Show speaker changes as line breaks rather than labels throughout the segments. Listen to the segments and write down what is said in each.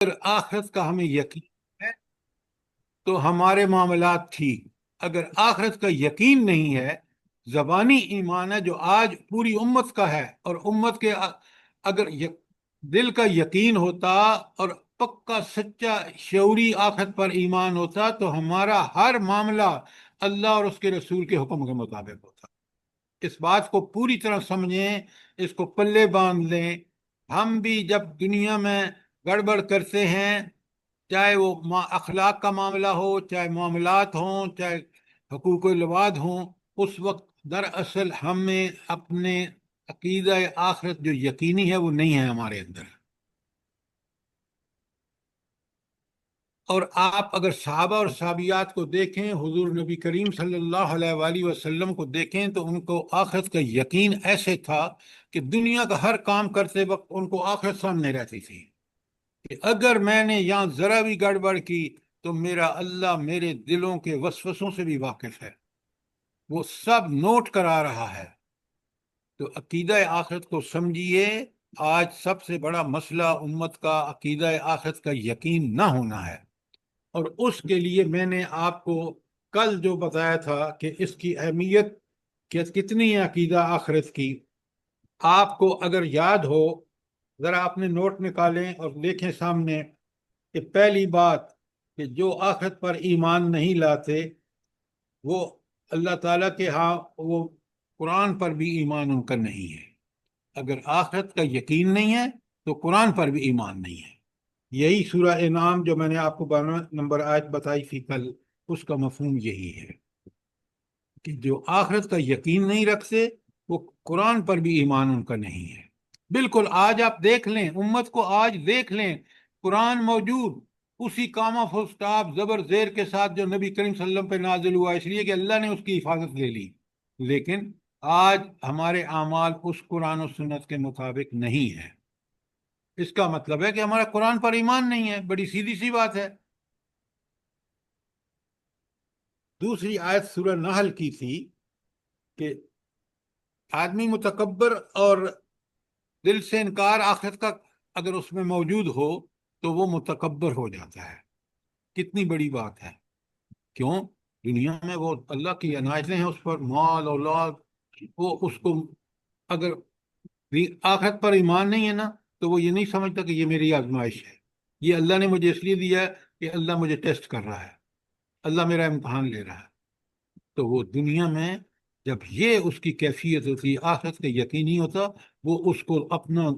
اگر آخرت کا ہمیں یقین ہے تو ہمارے معاملات ٹھیک. اگر آخرت کا یقین نہیں ہے، زبانی ایمان ہے جو آج پوری امت کا ہے، اور امت کے اگر دل کا یقین ہوتا اور پکا سچا شعوری آخرت پر ایمان ہوتا تو ہمارا ہر معاملہ اللہ اور اس کے رسول کے حکم کے مطابق ہوتا. اس بات کو پوری طرح سمجھیں، اس کو پلے باندھ لیں. ہم بھی جب دنیا میں گڑبڑ کرتے ہیں، چاہے وہ اخلاق کا معاملہ ہو، چاہے معاملات ہوں، چاہے حقوق العباد ہوں، اس وقت دراصل ہمیں اپنے عقیدہ آخرت جو یقینی ہے وہ نہیں ہے ہمارے اندر. اور آپ اگر صحابہ اور صحابیات کو دیکھیں، حضور نبی کریم صلی اللہ علیہ وآلہ وسلم کو دیکھیں، تو ان کو آخرت کا یقین ایسے تھا کہ دنیا کا ہر کام کرتے وقت ان کو آخرت سامنے رہتی تھی کہ اگر میں نے یہاں ذرا بھی گڑبڑ کی تو میرا اللہ میرے دلوں کے وسوسوں سے بھی واقف ہے، وہ سب نوٹ کرا رہا ہے. تو عقیدہ آخرت کو سمجھیے. آج سب سے بڑا مسئلہ امت کا عقیدہ آخرت کا یقین نہ ہونا ہے. اور اس کے لیے میں نے آپ کو کل جو بتایا تھا کہ اس کی اہمیت کتنی ہے عقیدہ آخرت کی، آپ کو اگر یاد ہو ذرا اپنے نوٹ نکالیں اور دیکھیں سامنے کہ پہلی بات کہ جو آخرت پر ایمان نہیں لاتے وہ اللہ تعالیٰ کے ہاں وہ قرآن پر بھی ایمان ان کا نہیں ہے. اگر آخرت کا یقین نہیں ہے تو قرآن پر بھی ایمان نہیں ہے. یہی سورہ انعام جو میں نے آپ کو 12 نمبر آیت بتائی تھی کل، اس کا مفہوم یہی ہے کہ جو آخرت کا یقین نہیں رکھتے وہ قرآن پر بھی ایمان ان کا نہیں ہے. بالکل آج آپ دیکھ لیں، امت کو آج دیکھ لیں، قرآن موجود اسی کاما فل اسٹاپ زبر زیر کے ساتھ جو نبی کریم صلی اللہ علیہ وسلم پہ نازل ہوا، اس لیے کہ اللہ نے اس کی حفاظت لے لی. لیکن آج ہمارے اعمال اس قرآن و سنت کے مطابق نہیں ہے. اس کا مطلب ہے کہ ہمارا قرآن پر ایمان نہیں ہے. بڑی سیدھی سی بات ہے. دوسری آیت سورہ نحل کی تھی کہ آدمی متکبر اور دل سے انکار آخرت کا اگر اس میں موجود ہو تو وہ متکبر ہو جاتا ہے. کتنی بڑی بات ہے. کیوں؟ دنیا میں وہ اللہ کی عنایتیں ہیں اس پر، مال اولاد، وہ اس کو اگر آخرت پر ایمان نہیں ہے نا تو وہ یہ نہیں سمجھتا کہ یہ میری آزمائش ہے، یہ اللہ نے مجھے اس لیے دیا ہے کہ اللہ مجھے ٹیسٹ کر رہا ہے، اللہ میرا امتحان لے رہا ہے. تو وہ دنیا میں جب یہ اس کی کیفیت ہوتی ہے، آخرت کا یقین نہیں ہوتا، وہ اس کو اپنا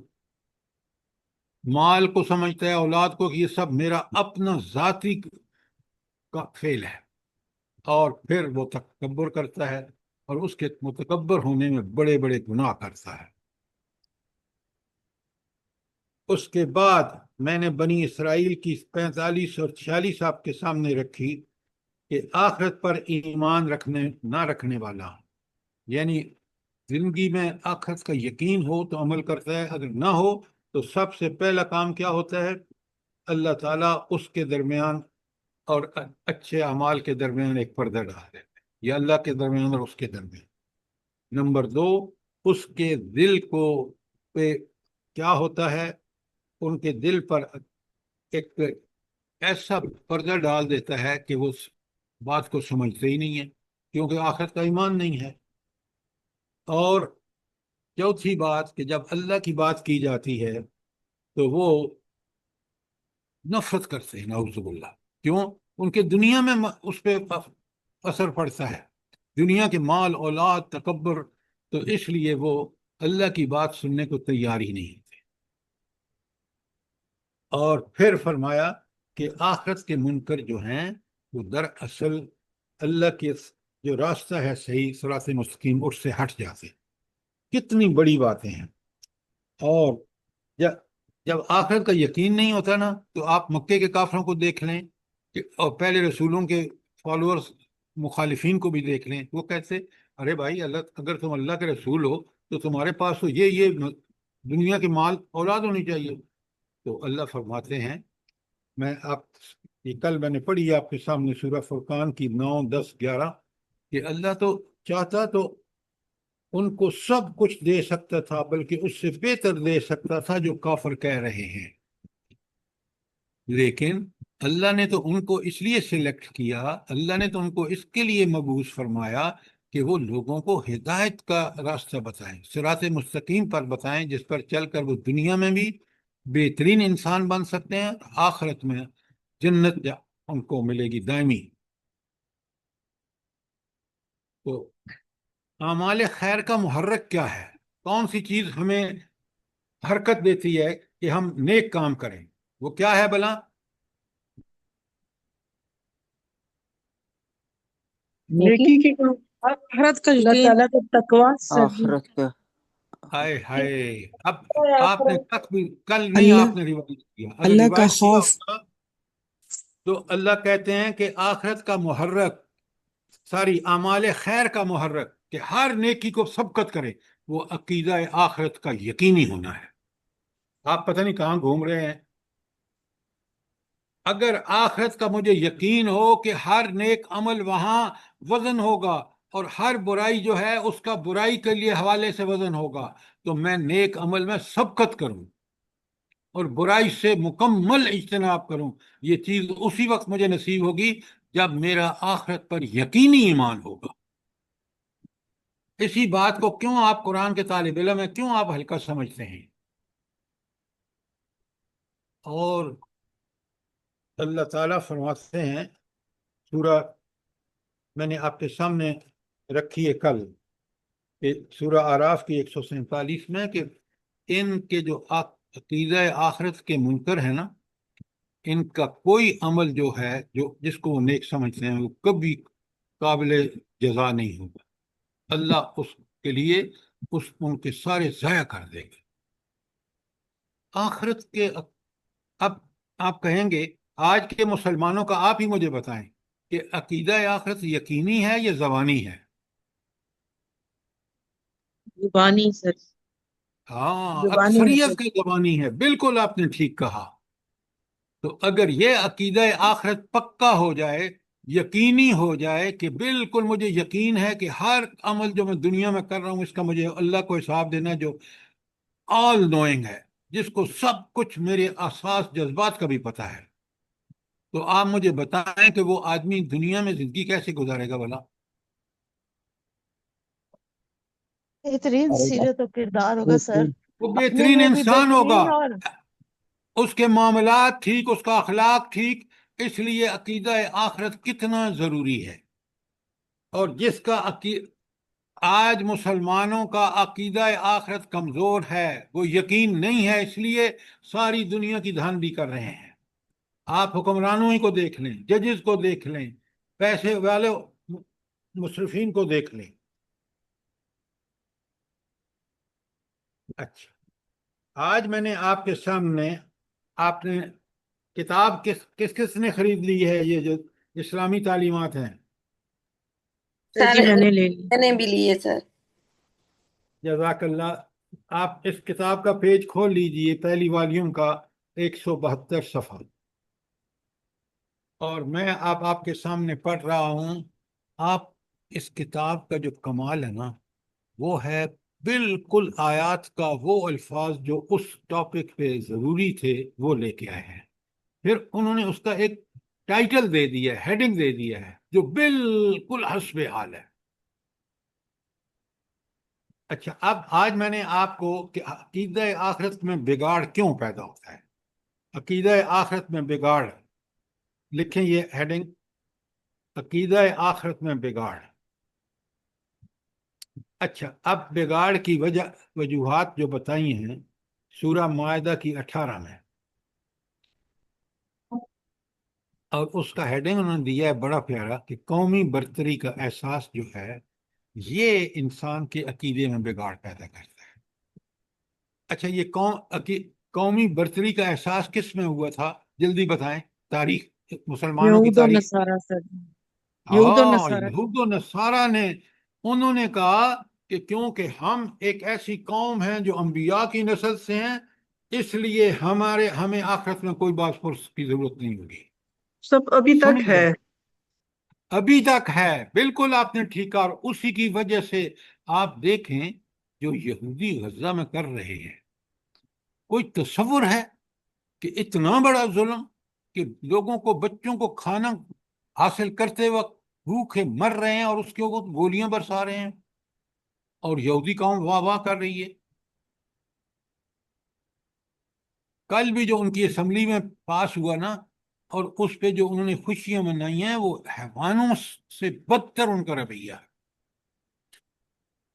مال کو سمجھتا ہے، اولاد کو، کہ یہ سب میرا اپنا ذاتی کا فعل ہے، اور پھر وہ تکبر کرتا ہے اور اس کے متکبر ہونے میں بڑے بڑے گناہ کرتا ہے. اس کے بعد میں نے بنی اسرائیل کی 45 اور 46 آپ کے سامنے رکھی کہ آخرت پر ایمان نہ رکھنے والا، یعنی زندگی میں آخرت کا یقین ہو تو عمل کرتا ہے، اگر نہ ہو تو سب سے پہلا کام کیا ہوتا ہے؟ اللہ تعالیٰ اس کے درمیان اور اچھے اعمال کے درمیان ایک پردہ ڈال دیتے ہیں، یا اللہ کے درمیان اور اس کے درمیان. نمبر دو، اس کے دل کو پہ کیا ہوتا ہے؟ ان کے دل پر ایک ایسا پردہ ڈال دیتا ہے کہ وہ اس بات کو سمجھتے ہی نہیں ہے، کیونکہ آخرت کا ایمان نہیں ہے. اور چوتھی بات کہ جب اللہ کی بات کی جاتی ہے تو وہ نفرت کرتے ہیں، نعوذ باللہ. کیوں؟ ان کے دنیا میں اس پہ اثر پڑتا ہے، دنیا کے مال اولاد تکبر، تو اس لیے وہ اللہ کی بات سننے کو تیار ہی نہیں ہوتے. اور پھر فرمایا کہ آخرت کے منکر جو ہیں وہ دراصل اللہ کے جو راستہ ہے صحیح صراط مستقیم اس سے ہٹ جاتے. کتنی بڑی باتیں ہیں. اور جب جب آخرت کا یقین نہیں ہوتا نا تو آپ مکے کے کافروں کو دیکھ لیں اور پہلے رسولوں کے فالوورز مخالفین کو بھی دیکھ لیں، وہ کہتے ارے بھائی اللہ، اگر تم اللہ کے رسول ہو تو تمہارے پاس تو یہ دنیا کے مال اولاد ہونی چاہیے. تو اللہ فرماتے ہیں، میں آپ یہ کل میں نے پڑھی آپ کے سامنے سورہ فرقان کی 9 10 11 کہ اللہ تو چاہتا تو ان کو سب کچھ دے سکتا تھا، بلکہ اس سے بہتر دے سکتا تھا جو کافر کہہ رہے ہیں. لیکن اللہ نے تو ان کو اس لیے سلیکٹ کیا، اللہ نے تو ان کو اس کے لیے مبعوث فرمایا کہ وہ لوگوں کو ہدایت کا راستہ بتائیں، صراط مستقیم پر بتائیں، جس پر چل کر وہ دنیا میں بھی بہترین انسان بن سکتے ہیں، آخرت میں جنت ان کو ملے گی دائمی۔ تو اعمال خیر کا محرک کیا ہے؟ کون سی چیز ہمیں حرکت دیتی ہے کہ ہم نیک کام کریں؟ وہ کیا ہے بلا؟
نیکی
نیکی کی آخرت کا
اللہ
یقین،
تعالیٰ کا تقویٰ سر
آخرت کا
ہائے ہائے! اب آپ نے
آخرت
تک بھی کل نہیں
اللہ
آپ نے روایت کیا، اگر
اللہ کا
روایت کیا
خوف،
ہوتا تو اللہ کہتے ہیں کہ آخرت کا محرک، ساری اعمال خیر کا محرک کہ ہر نیکی کو سبقت کرے، وہ عقیدہ آخرت کا یقینی ہونا ہے۔ آپ پتہ نہیں کہاں گھوم رہے ہیں۔ اگر آخرت کا مجھے یقین ہو کہ ہر نیک عمل وہاں وزن ہوگا اور ہر برائی جو ہے اس کا برائی کے لیے حوالے سے وزن ہوگا، تو میں نیک عمل میں سبقت کروں اور برائی سے مکمل اجتناب کروں۔ یہ چیز اسی وقت مجھے نصیب ہوگی جب میرا آخرت پر یقینی ایمان ہوگا۔ اسی بات کو کیوں آپ قرآن کے طالب علم ہیں، کیوں آپ ہلکا سمجھتے ہیں؟ اور اللہ تعالیٰ فرماتے ہیں، سورہ میں نے آپ کے سامنے رکھی ہے کل، کہ سورہ اعراف کی 147 میں، کہ ان کے جو عقیدہ آخرت کے منکر ہیں نا، ان کا کوئی عمل جو ہے جس کو وہ نیک سمجھتے ہیں، وہ کبھی قابل جزا نہیں ہوگا۔ اللہ اس کے لیے ان کے سارے ضائع کر دے گا۔ آخرت کے اب آپ کہیں گے آج کے مسلمانوں کا آپ ہی مجھے بتائیں کہ عقیدہ آخرت یقینی ہے یا زبانی ہے؟
زبانی سر،
ہاں،
زبانی ہے
اکثریت
سر۔
کی زبانی ہے، بالکل آپ نے ٹھیک کہا۔ تو اگر یہ عقیدہ آخرت پکا ہو جائے، یقینی ہو جائے کہ بالکل مجھے یقین ہے کہ ہر عمل جو میں دنیا میں کر رہا ہوں اس کا مجھے اللہ کو حساب دینا، جو آل نوئنگ ہے، جس کو سب کچھ میرے احساس جذبات کا بھی پتہ ہے، تو آپ مجھے بتائیں کہ وہ آدمی دنیا میں زندگی کیسے گزارے گا بھلا؟
بہترین سیرت و کردار ہوگا سر،
وہ
اپنے
بہترین
لیے بھی
انسان ہوگا،
بہترین اور
اس کے معاملات ٹھیک، اس کا اخلاق ٹھیک۔ اس لیے عقیدہ آخرت کتنا ضروری ہے۔ اور جس کا آج مسلمانوں کا عقیدہ آخرت کمزور ہے، وہ یقین نہیں ہے، اس لیے ساری دنیا کی دھاندلی کر رہے ہیں۔ آپ حکمرانوں ہی کو دیکھ لیں، ججز کو دیکھ لیں، پیسے والے مصرفین کو دیکھ لیں۔ اچھا، آج میں نے آپ کے سامنے، آپ نے کتاب کس کس نے خرید لی ہے؟ یہ جو اسلامی تعلیمات ہیں،
سر
سر
جی میں نے لے لی۔
میں نے بھی لیے سر۔
جزاک اللہ۔ آپ اس کتاب کا پیج کھول لیجئے، پہلی والیوم کا 172 صفحہ، اور میں آپ کے سامنے پڑھ رہا ہوں۔ آپ اس کتاب کا جو کمال ہے نا، وہ ہے بالکل آیات کا وہ الفاظ جو اس ٹاپک پہ ضروری تھے وہ لے کے آئے ہیں، پھر انہوں نے اس کا ایک ٹائٹل دے دیا ہے، ہیڈنگ دے دیا ہے جو بالکل حسب حال ہے۔ اچھا، اب آج میں نے آپ کو کہ عقیدہ آخرت میں بگاڑ کیوں پیدا ہوتا ہے، عقیدہ آخرت میں بگاڑ، لکھیں یہ ہیڈنگ، عقیدہ آخرت میں بگاڑ۔ اچھا، اب بگاڑ کی وجوہات جو بتائی ہیں سورہ مائدہ کی 18 میں، اور اس کا ہیڈنگ انہوں نے دیا ہے بڑا پیارا، کہ قومی برتری کا احساس جو ہے یہ انسان کے عقیدے میں بگاڑ پیدا کرتا ہے۔ اچھا، یہ قومی برتری کا احساس کس میں ہوا تھا؟ جلدی بتائیں، تاریخ، مسلمانوں کی
یہود و
تاریخ۔
نصارہ سر، یہود و
ہاں،
نصارہ۔
یہود و نصارہ نے، انہوں نے کہا کہ کیونکہ ہم ایک ایسی قوم ہیں جو انبیاء کی نسل سے ہیں، اس لیے ہمیں آخرت میں کوئی باس پرس کی ضرورت نہیں ہوگی۔
سب ابھی تک
سمجھ
ہے۔
گئے؟ ابھی تک ہے، بالکل آپ نے ٹھیک کہا۔ اور اسی کی وجہ سے آپ دیکھیں جو یہودی غزہ میں کر رہے ہیں، کوئی تصور ہے کہ اتنا بڑا ظلم کہ لوگوں کو، بچوں کو کھانا حاصل کرتے وقت بھوکے مر رہے ہیں اور اس کے اوپر گولیاں برسا رہے ہیں، اور یہودی قوم واہ واہ کر رہی ہے۔ کل بھی جو ان کی اسمبلی میں پاس ہوا نا، اور اس پہ جو انہوں نے خوشیاں منائی ہیں، وہ حیوانوں سے بدتر ان کا رویہ ہے۔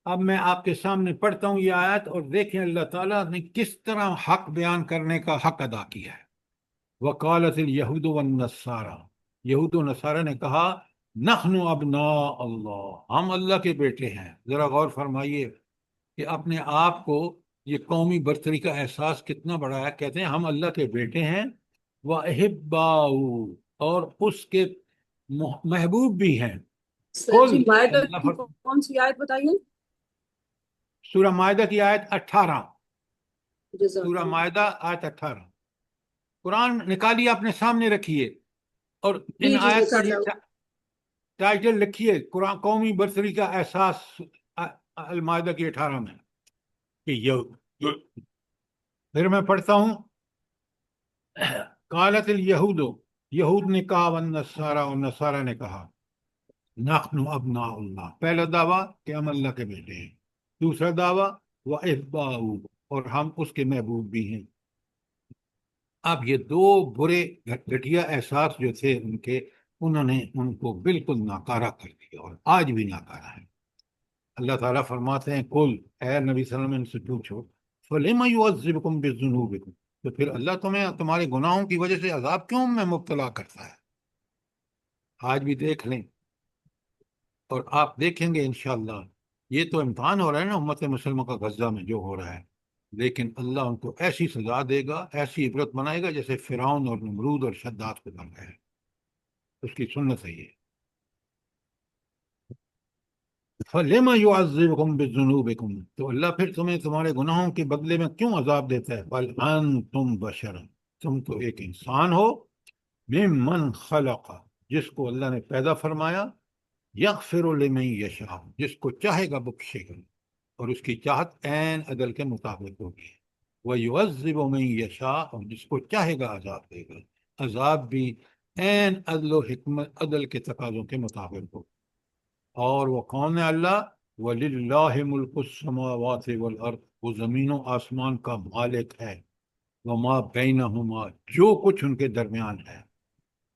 اب میں آپ کے سامنے پڑھتا ہوں یہ آیت، اور دیکھیں اللہ تعالیٰ نے کس طرح حق بیان کرنے کا حق ادا کیا ہے۔ وقالت الیہود والنصارى، یہود و نصارہ نے کہا نحن ابناء اللہ، ہم اللہ کے بیٹے ہیں۔ ذرا غور فرمائیے کہ اپنے آپ کو یہ قومی برتری کا احساس کتنا بڑا ہے۔ کہتے ہیں ہم اللہ کے بیٹے ہیں، وَأَحِبَّاؤُ، اور اس کے محبوب بھی ہیں۔
سر
قل،
جی مائدہ
اللہ
کی کون سی آیت بتائیے؟
سورہ مائدہ کی آیت 18،
جزاک
سورہ
اللہ۔
مائدہ آیت 18۔ قرآن نکالیے اپنے سامنے رکھیے، اور ان
جی جی
آیت کا
لکھ رہا
ٹائٹل لکھیے، قرآن قومی برتری کا احساس المائدہ کی 18 میں، کہ پھر میں پڑھتا ہوں۔ قالت الیہود، یہود نے کہا، والنصارى، اور نصارہ نے کہا، نحن ابناء اللہ، پہلا دعویٰ کہ ہم اللہ کے بیٹے ہیں، دوسرا دعویٰ وَأَحِبَّاؤُ، اور ہم اس کے محبوب بھی ہیں۔ اب یہ دو برے گھٹیا احساس جو تھے ان کے، انہوں نے ان کو بالکل ناکارہ کر دیا، اور آج بھی ناکارہ ہے۔ اللہ تعالیٰ فرماتے ہیں قل، اے نبی صلی اللہ علیہ وسلم ان سے پوچھو، فَلِمَ يُعَذِّبُكُم بِذُنُوبِكُم، تو پھر اللہ تمہیں تمہارے گناہوں کی وجہ سے عذاب کیوں میں مبتلا کرتا ہے؟ آج بھی دیکھ لیں، اور آپ دیکھیں گے انشاءاللہ۔ یہ تو امتحان ہو رہا ہے نا امت مسلمہ کا غزہ میں جو ہو رہا ہے، لیکن اللہ ان کو ایسی سزا دے گا، ایسی عبرت بنائے گا، جیسے فرعون اور نمرود اور شداد کو بن گئے۔ اس کی سنت ہے یہ۔ فَلِمَ يُعَذِّبُكُم بِذُنُوبِكُم، تو اللہ پھر تمہیں تمہارے گناہوں کے بدلے میں کیوں عذاب دیتا ہے؟ بل انتم بشر، تم تو ایک انسان ہو، ممن خلق، جس کو اللہ نے پیدا فرمایا، یغفر لمن یشاء، جس کو چاہے گا بخشے گا، اور اس کی چاہت عین عدل کے مطابق ہوگی۔ وَيُعَذِّبُ مَن یشاء، اور جس کو چاہے گا عذاب دے گا، عذاب بھی عین عدل و حکمت عدل کے تقاضوں کے مطابق ہو۔ اور وہ کون ہے اللہ؟ وَلِلَّهِ مُلْكُ السَّمَاوَاتِ وَالْأَرْضِ، وہ زمین و آسمان کا مالک ہے، وَمَا بَيْنَهُمَا، جو کچھ ان کے درمیان ہے،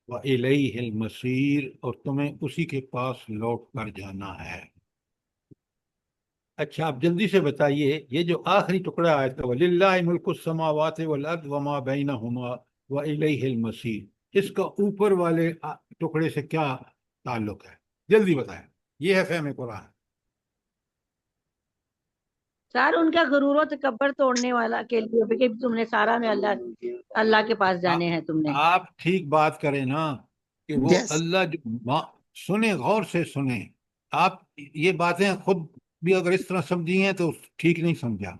وَإِلَيْهِ الْمَصِيرُ، اور تمہیں اسی کے پاس لوٹ کر جانا ہے۔ اچھا آپ جلدی سے بتائیے، یہ جو آخری ٹکڑا آیا تھا وَلِلَّهِ مُلْكُ السَّمَاوَاتِ وَالْأَرْضِ وَمَا بَيْنَهُمَا وَإِلَيْهِ الْمَصِيرُ، اس کا اوپر والے ٹکڑے سے کیا تعلق ہے؟ جلدی بتائیں، یہ ہے فہم قرآن۔
سر ان کا غرور و تکبر توڑنے والا کے لیے کہ تم نے سارا میں اللہ کے پاس جانے ہیں تم نے۔
آپ ٹھیک بات کریں نا، کہ وہ
Yes.
اللہ سنیں، غور سے سنیں۔ آپ یہ باتیں خود بھی اگر اس طرح سمجھی ہیں تو ٹھیک نہیں سمجھا،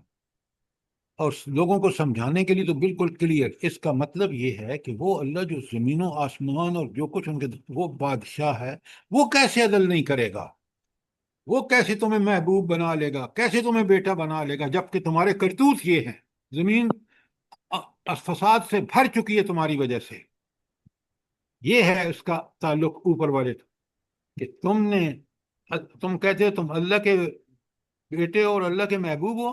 اور لوگوں کو سمجھانے کے لیے تو بالکل کلیئر۔ اس کا مطلب یہ ہے کہ وہ اللہ جو زمین و آسمان اور جو کچھ ان کے، وہ بادشاہ ہے، وہ کیسے عدل نہیں کرے گا؟ وہ کیسے تمہیں محبوب بنا لے گا؟ کیسے تمہیں بیٹا بنا لے گا؟ جبکہ تمہارے کرتوت یہ ہیں، زمین فساد سے بھر چکی ہے تمہاری وجہ سے۔ یہ ہے اس کا تعلق اوپر والے، کہ تم کہتے ہو تم اللہ کے بیٹے اور اللہ کے محبوب ہو،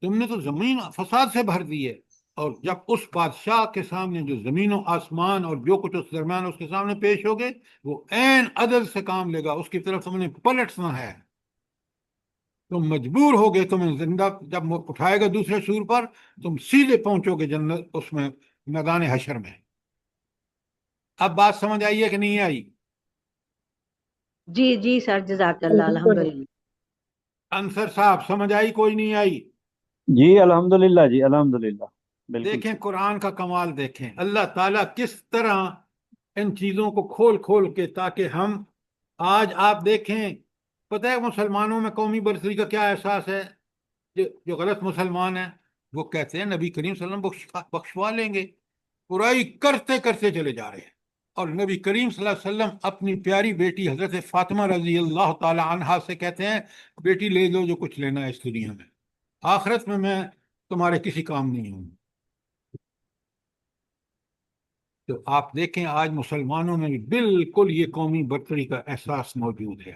تم نے تو زمین فساد سے بھر دی ہے، اور جب اس بادشاہ کے سامنے جو زمین و آسمان اور جو کچھ اس درمیان اس کے سامنے پیش ہوگے، وہ عین عدل سے کام لے گا، اس کی طرف تم نے پلٹنا ہے۔ تم مجبور ہوگے، تمہیں زندہ جب اٹھائے گا دوسرے سور پر، تم سیدھے پہنچو گے جنت، اس میں میدان حشر میں۔ اب بات سمجھ آئی ہے کہ نہیں آئی؟
جی جی سر، جزاک اللہ، الحمدللہ۔
انصر صاحب سمجھ آئی کوئی نہیں آئی؟
جی الحمدللہ، جی الحمدللہ، بالکل
دیکھیں
صحیح۔
قرآن کا کمال، دیکھیں اللہ تعالیٰ کس طرح ان چیزوں کو کھول کھول کے، تاکہ ہم آج آپ دیکھیں۔ پتہ ہے مسلمانوں میں قومی برتری کا کیا احساس ہے؟ جو غلط مسلمان ہیں وہ کہتے ہیں نبی کریم صلی اللہ علیہ وسلم بخشوا لیں گے، برائی کرتے کرتے چلے جا رہے ہیں، اور نبی کریم صلی اللہ علیہ وسلم اپنی پیاری بیٹی حضرت فاطمہ رضی اللہ تعالی عنہا سے کہتے ہیں بیٹی لے لو جو کچھ لینا ہے اس دنیا میں، آخرت میں میں تمہارے کسی کام نہیں ہوں۔ تو آپ دیکھیں آج مسلمانوں میں بھی بالکل یہ قومی برتری کا احساس موجود ہے۔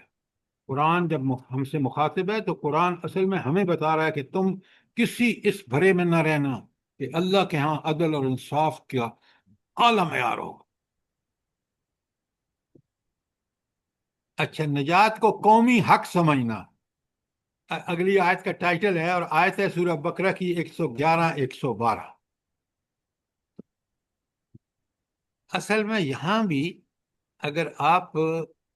قرآن جب ہم سے مخاطب ہے تو قرآن اصل میں ہمیں بتا رہا ہے کہ تم کسی اس بھرے میں نہ رہنا کہ اللہ کے ہاں عدل اور انصاف کا اعلیٰ معیار ہو۔ اچھا، نجات کو قومی حق سمجھنا اگلی آیت کا ٹائٹل ہے، اور آیت ہے سورہ بقرہ کی 111 112۔ اصل میں یہاں بھی اگر آپ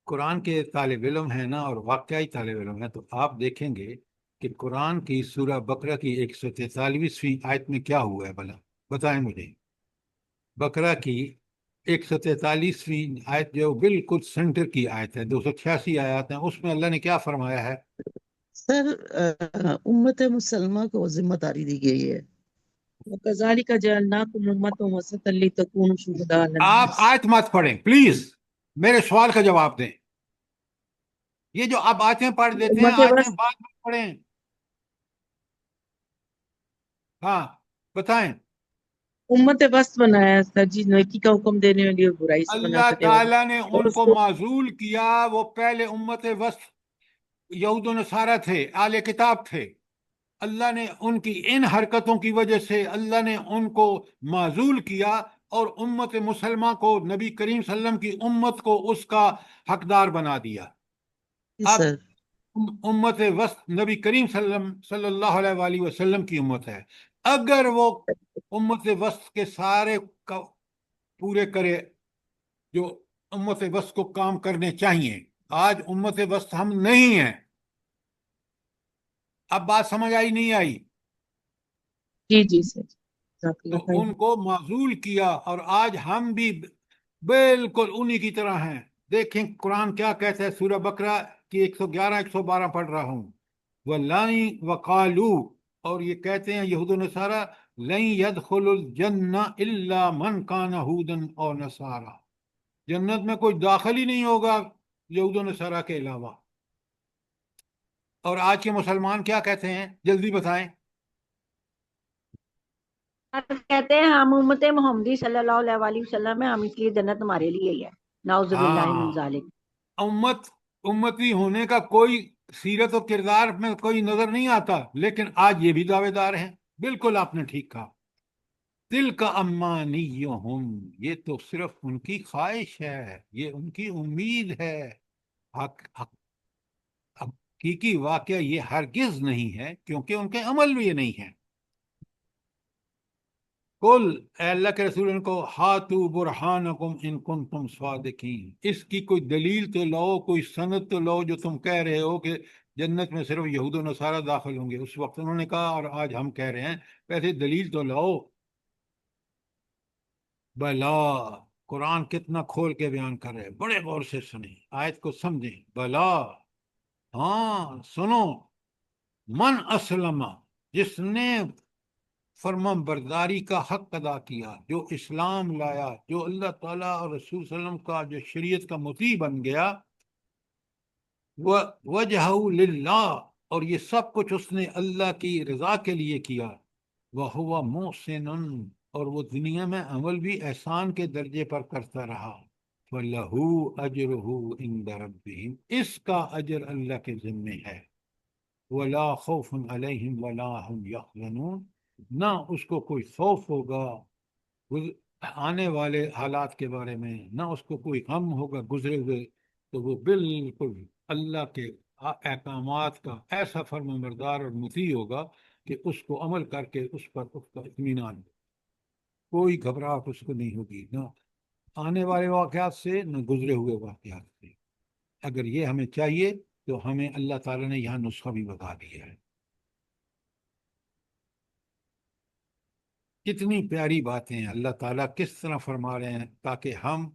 قرآن کے طالب علم ہیں نا اور واقعی طالب علم ہیں تو آپ دیکھیں گے کہ قرآن کی سورہ بقرہ کی 143ویں آیت میں کیا ہوا ہے بھلا، بتائیں مجھے۔ بقرہ کی 143ویں آیت جو بالکل سینٹر کی آیت ہے، 286 آیات ہیں، اس میں اللہ نے کیا فرمایا ہے؟
سر امت مسلمہ کو ذمہ داری دی گئی ہے وَكَذَلِكَ جَعَلْنَاكُمْ أُمَّةً وَسَطًا لِتَكُونُوا شُهَدَاءَ عَلَى
آپ
النَّاسِ۔
آیت مت پڑھیں پلیز، میرے سوال کا جواب دیں۔ یہ جو آپ آیتیں پڑھ دیتے ہیں،
امت
آیتیں
بس
بعد میں پڑھیں۔ ہاں بتائیں۔
امت بس بنایا ہے سر جی، نیکی کا حکم دینے والی اور برائی سے منع
اللہ
کرنے والی،
تعالیٰ نے
اور
ان
اس
کو
کو
معزول کیا، وہ پہلے امت وسط یہود و نصارہ تھے، اہل کتاب تھے۔ اللہ نے ان کی ان حرکتوں کی وجہ سے اللہ نے ان کو معزول کیا اور امت مسلمہ کو، نبی کریم صلی اللہ علیہ وسلم کی امت کو اس کا حقدار بنا دیا۔
جی
اب
سر۔
امت وسط نبی کریم صلی اللہ علیہ وآلہ وسلم کی امت ہے۔ اگر وہ امت وسط کے سارے پورے کرے جو امت وسط کو کام کرنے چاہیے، آج امت وسط ہم نہیں ہیں۔ اب بات سمجھ آئی نہیں آئی؟
جی جی سر، جزاک
تو
اللہ خیر۔
ان کو معزول کیا، اور آج ہم بھی بالکل انہی کی طرح ہیں۔ دیکھیں قرآن کیا کہتا ہے، سورہ بقرہ کی 111 112 پڑھ رہا ہوں۔ وَلَن وَقَالُوا، اور یہ کہتے ہیں یہود و نصارہ، لَن يَدْخُلُ الْجَنَّةَ إِلَّا مَنْ كَانَ هُودًا أَوْ نَصَارَىٰ، جنت میں کوئی داخل ہی نہیں ہوگا یہود و نصارہ کے علاوہ۔ اور آج کے مسلمان کیا کہتے ہیں، جلدی بتائیں۔
کہتے ہیں ہم امت محمدی صلی اللہ علیہ وآلہ وسلم ہیں، ہم اس لیے جنت ہمارے لیے ہی ہے، نعوذ باللہ من
ہاں،
ذالک۔
امتی ہونے کا کوئی سیرت و کردار میں کوئی نظر نہیں آتا، لیکن آج یہ بھی دعوے دار ہیں۔ بالکل آپ نے ٹھیک کہا۔ دل کا امانیہم، یہ تو صرف ان کی خواہش ہے، یہ ان کی امید ہے۔ حقیقی واقعہ یہ ہرگز نہیں ہے، کیونکہ ان کے عمل بھی یہ نہیں ہے۔ قل، اے اللہ کے رسول ان کو، ہاتو برہانکم ان کنتم صادقین، اس کی کوئی دلیل تو لاؤ، کوئی سند تو لاؤ جو تم کہہ رہے ہو کہ جنت میں صرف یہود و نصارہ داخل ہوں گے۔ اس وقت انہوں نے کہا اور آج ہم کہہ رہے ہیں، پہلے دلیل تو لاؤ۔ بلا، قرآن کتنا کھول کے بیان کر رہے ہیں، بڑے غور سے سنیں، آیت کو سمجھیں۔ بلا، ہاں سنو، من اسلم، جس نے فرمان برداری کا حق ادا کیا، جو اسلام لایا، جو اللہ تعالیٰ اور رسول صلی اللہ علیہ وسلم کا جو شریعت کا مطیع بن گیا، وجہہ للہ، اور یہ سب کچھ اس نے اللہ کی رضا کے لیے کیا، وہو محسن، اور وہ دنیا میں عمل بھی احسان کے درجے پر کرتا رہا، فَلَهُ أَجْرُهُ عِنْدَ رَبِّهِمْ، اس کا اجر اللہ کے ذمے ہے۔ وَلَا خَوْفٌ عَلَيْهِمْ وَلَا هُمْ يَحْزَنُونَ، نہ اس کو کوئی خوف ہوگا آنے والے حالات کے بارے میں، نہ اس کو کوئی غم ہوگا گزرے ہوئے، تو وہ بالکل اللہ کے احکامات کا ایسا فرمانبردار اور مطیع ہوگا کہ اس کو عمل کر کے اس پر اس کا اطمینان، کوئی گھبراہٹ اس کو نہیں ہوگی، نہ آنے والے واقعات سے نہ گزرے ہوئے واقعات سے۔ اگر یہ ہمیں چاہیے تو ہمیں اللہ تعالیٰ نے یہاں نسخہ بھی بتا دیا ہے۔ کتنی پیاری باتیں ہیں، اللہ تعالیٰ کس طرح فرما رہے ہیں، تاکہ ہم،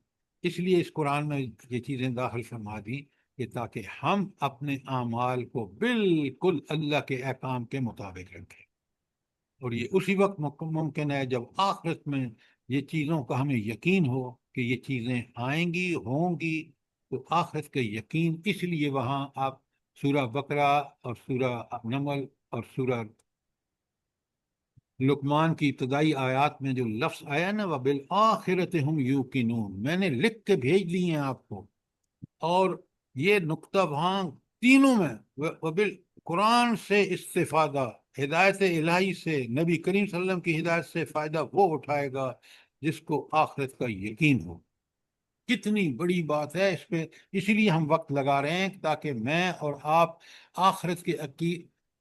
اس لیے اس قرآن میں یہ چیزیں داخل فرما دی کہ تاکہ ہم اپنے اعمال کو بالکل اللہ کے احکام کے مطابق رکھیں۔ اور یہ اسی وقت ممکن ہے جب آخرت میں یہ چیزوں کا ہمیں یقین ہو کہ یہ چیزیں آئیں گی، ہوں گی۔ تو آخرت کا یقین، اس لیے وہاں آپ سورہ بقرہ اور سورہ نمل اور سورہ لقمان کی ابتدائی آیات میں جو لفظ آیا نا وَبِالْآخِرَةِ هُمْ يُوقِنُونَ، میں نے لکھ کے بھیج دی ہیں آپ کو، اور یہ نقطہ وہاں تینوں میں قرآن سے استفادہ، ہدایت الہی سے، نبی کریم صلی اللہ علیہ وسلم کی ہدایت سے فائدہ وہ اٹھائے گا جس کو آخرت کا یقین ہو۔ کتنی بڑی بات ہے، اس پہ اسی لیے ہم وقت لگا رہے ہیں تاکہ میں اور آپ آخرت کے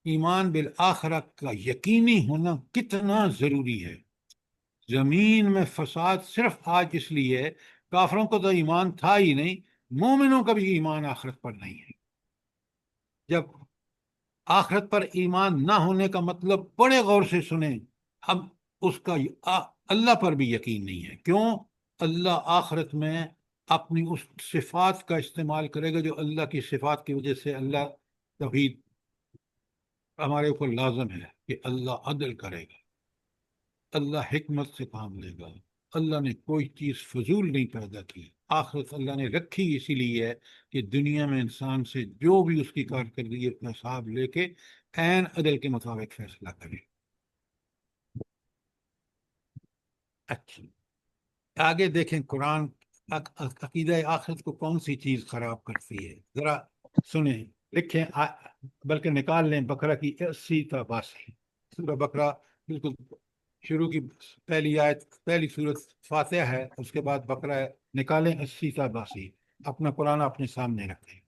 ایمان بالآخرہ کا یقینی ہونا کتنا ضروری ہے۔ زمین میں فساد صرف آج اس لیے ہے، کافروں کو تو ایمان تھا ہی نہیں، مومنوں کا بھی ایمان آخرت پر نہیں ہے۔ جب آخرت پر ایمان نہ ہونے کا مطلب بڑے غور سے سنیں، اب اس کا اللہ پر بھی یقین نہیں ہے۔ کیوں؟ اللہ آخرت میں اپنی اس صفات کا استعمال کرے گا جو اللہ کی صفات کی وجہ سے اللہ توحید ہمارے اوپر لازم ہے کہ اللہ عدل کرے گا، اللہ حکمت سے کام لے گا، اللہ نے کوئی چیز فضول نہیں پیدا کی، آخرت اللہ نے رکھی اسی لیے ہے کہ دنیا میں انسان سے جو بھی اس کی کارکردگی کا حساب لے کے عین عدل کے مطابق فیصلہ کرے۔ اچھا، آگے دیکھیں قرآن عقیدہ آخرت کو کون سی چیز خراب کرتی ہے، ذرا سنیں، لکھیں، بلکہ نکال لیں بقرہ کی 80 تا 82، سورہ بقرہ بالکل شروع کی پہلی آیت، پہلی سورت فاتحہ ہے، اس کے بعد بقرہ ہے، نکالیں 80 تا 82، اپنا قرآن اپنے سامنے رکھیں۔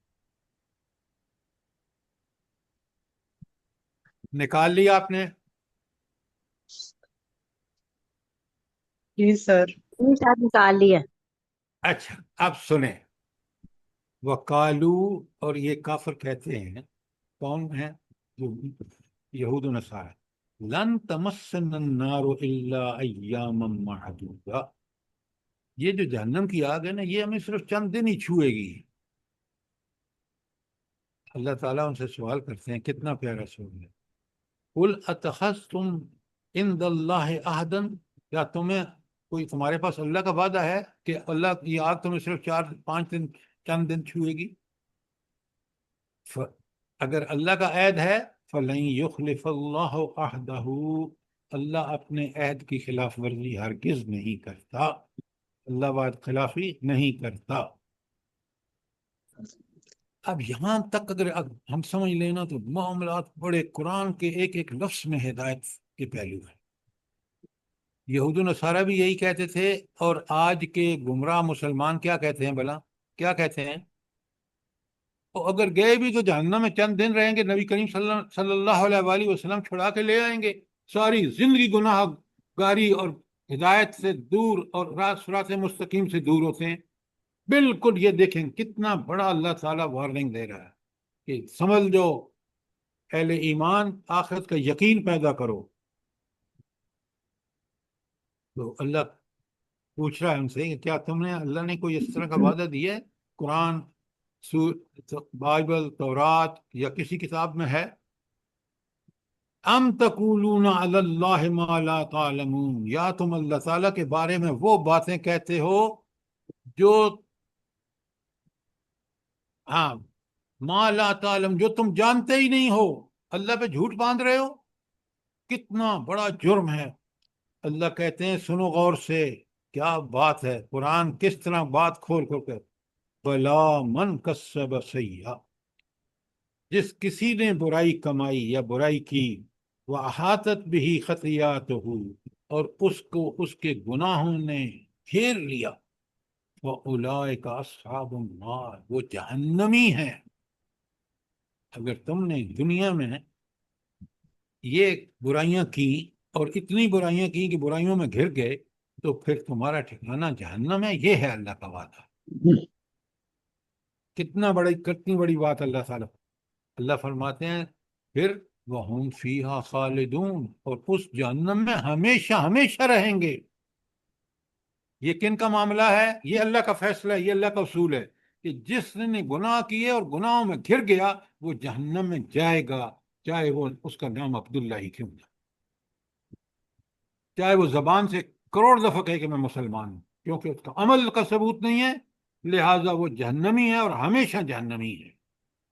نکال لیا آپ نے؟
جی سر۔
شاید نکال لیا۔
اچھا، اب سنیں، وقالو، اور یہ کافر کہتے ہیں، کون ہیں؟ جو یہود و نصارى، لن تمسنا النار الا ایاما معدودا، یہ جو جہنم کی آگ ہے نا، یہ ہمیں صرف چند دن ہی چھوئے گی۔ اللہ تعالیٰ ان سے سوال کرتے ہیں، کتنا پیارا سوال ہے، قل اتخذتم عند اللہ عہدا، کیا تمہارے پاس اللہ کا وعدہ ہے کہ اللہ کی آگ تمہیں صرف 4-5 دن، چند دن چھوئے گی؟ اگر اللہ کا عہد ہے فَلَن يُخْلِفَ اللَّهُ عَهْدَهُ، اللہ اپنے عہد کی خلاف ورزی ہرگز نہیں کرتا، اللہ وعد خلافی نہیں کرتا۔ اب یہاں تک اگر ہم سمجھ لینا تو معاملات بڑے، قرآن کے ایک ایک لفظ میں ہدایت کے پہلو ہیں۔ یہود و نصارہ بھی یہی کہتے تھے، اور آج کے گمراہ مسلمان کیا کہتے ہیں بھلا؟ کیا کہتے ہیں؟ اگر گئے بھی تو جہنم میں چند دن رہیں گے، نبی کریم صلی اللہ علیہ وآلہ وسلم چھڑا کے لے آئیں گے، ساری زندگی گناہ گاری اور ہدایت سے دور اور صراط مستقیم سے دور ہوتے ہیں۔ بالکل، یہ دیکھیں کتنا بڑا اللہ تعالیٰ وارننگ دے رہا ہے کہ سمجھ لو اہل ایمان، آخرت کا یقین پیدا کرو۔ تو اللہ پوچھ رہا ہے ان سے کہ کیا تم نے، اللہ نے کوئی اس طرح کا وعدہ دیا ہے؟ قرآن، بائبل، تورات یا کسی کتاب میں ہے؟ ام تقولون علی اللہ ما لا تعلمون، یا تم اللہ تعالیٰ کے بارے میں وہ باتیں کہتے ہو جو ما لا تعلم، جو تم جانتے ہی نہیں ہو، اللہ پہ جھوٹ باندھ رہے ہو، کتنا بڑا جرم ہے۔ اللہ کہتے ہیں سنو غور سے، کیا بات ہے، قرآن کس طرح بات کھول کھول کر، بلا من کسب سیئا، جس کسی نے برائی کمائی یا برائی کی، وَأَحَاطَتْ بِهِ خَطِیَّاتُهُ، اور اس کو اس کے گناہوں نے گھیر لیا، وَأُولَئِکَ أَصْحَابُ النَّارِ، وہ جہنمی ہیں۔ اگر تم نے دنیا میں یہ برائیاں کی اور اتنی برائیاں کی کہ برائیوں میں گھر گئے، تو پھر تمہارا ٹھکانہ جہنم ہے، یہ ہے اللہ کا وعدہ۔ کتنی بڑی بات اللہ تعالیٰ، اللہ فرماتے ہیں پھر وَهُمْ فِيهَا خَالِدُونَ، اور اس جہنم میں ہمیشہ ہمیشہ رہیں گے۔ یہ کن کا معاملہ ہے؟ یہ اللہ کا فیصلہ ہے، یہ اللہ کا اصول ہے کہ جس نے گناہ کیے اور گناہوں میں گھر گیا وہ جہنم میں جائے گا، چاہے وہ اس کا نام عبداللہ ہی کیوں نہ، چاہے وہ زبان سے کروڑ دفعہ کہے کہ میں مسلمان ہوں، کیونکہ اس کا عمل کا ثبوت نہیں ہے، لہٰذا وہ جہنمی ہے اور ہمیشہ جہنمی ہے۔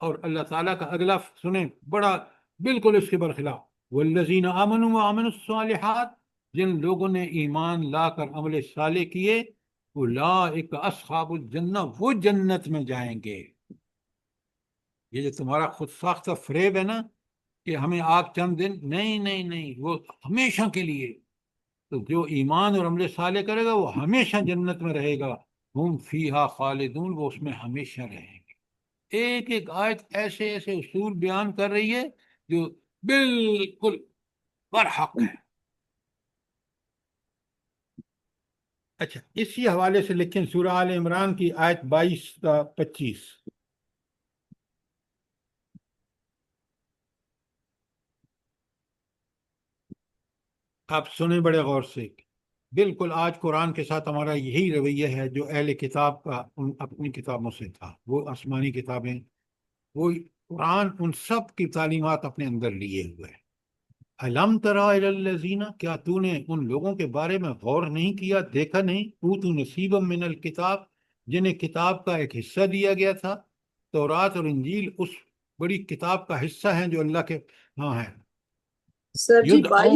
اور اللہ تعالیٰ کا اگلا سنیں، بڑا بالکل اس کے برخلاف، والذین آمنوا وعملوا الصالحات، جن لوگوں نے ایمان لا کر عمل صالح کیے، اولئک اصحاب الجنہ، وہ جنت میں جائیں گے۔ یہ جو تمہارا خود ساختہ فریب ہے نا کہ ہمیں آگ چند دن، نہیں نہیں نہیں، وہ ہمیشہ کے لیے۔ تو جو ایمان اور عمل صالح کرے گا وہ ہمیشہ جنت میں رہے گا، ہم فیہا خالدون، وہ اس میں ہمیشہ رہیں گے۔ ایک ایک آیت ایسے ایسے اصول بیان کر رہی ہے جو بالکل برحق ہے۔ اچھا، اسی حوالے سے لکھیں سورہ آل عمران کی آیت 22 تا 25۔ آپ سنیں بڑے غور سے۔ بالکل آج قرآن کے ساتھ ہمارا یہی رویہ ہے جو اہل کتاب کا ان اپنی کتابوں سے تھا۔ وہ آسمانی کتابیں، وہ قرآن، ان سب کی تعلیمات اپنے اندر لیے ہوئے ہیں۔ الم تری الی الذین، کیا تو نے ان لوگوں کے بارے میں غور نہیں کیا، دیکھا نہیں، اوتوا نصیبا من الکتاب، جنہیں کتاب کا ایک حصہ دیا گیا تھا۔ تورات اور انجیل اس بڑی کتاب کا حصہ ہیں جو اللہ کے ہاں ہے۔
سر جی
یدعون،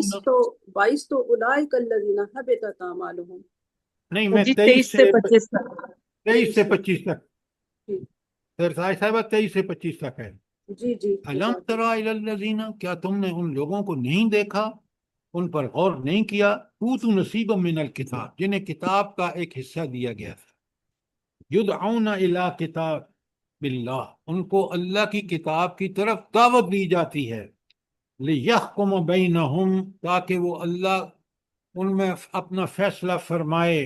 22 تو اولئک الذین حبطت اعمالهم۔
نہیں میں
جی
23
23 سے
سے
25 تک۔
23 سے 25 تک،
جی
سر صاحبہ 23 سے 25 تک ہے۔
جی جی
الم تری الی الذین، کیا تم نے ان لوگوں کو نہیں دیکھا، ان پر غور نہیں کیا، اوتوا نصیبا من الکتاب، جنہیں کتاب کا ایک حصہ دیا گیا تھا۔ یدعون الی کتاب اللہ، ان کو اللہ کی کتاب کی طرف دعوت دی جاتی ہے، لیحکم بینہم، تاکہ وہ اللہ ان میں اپنا فیصلہ فرمائے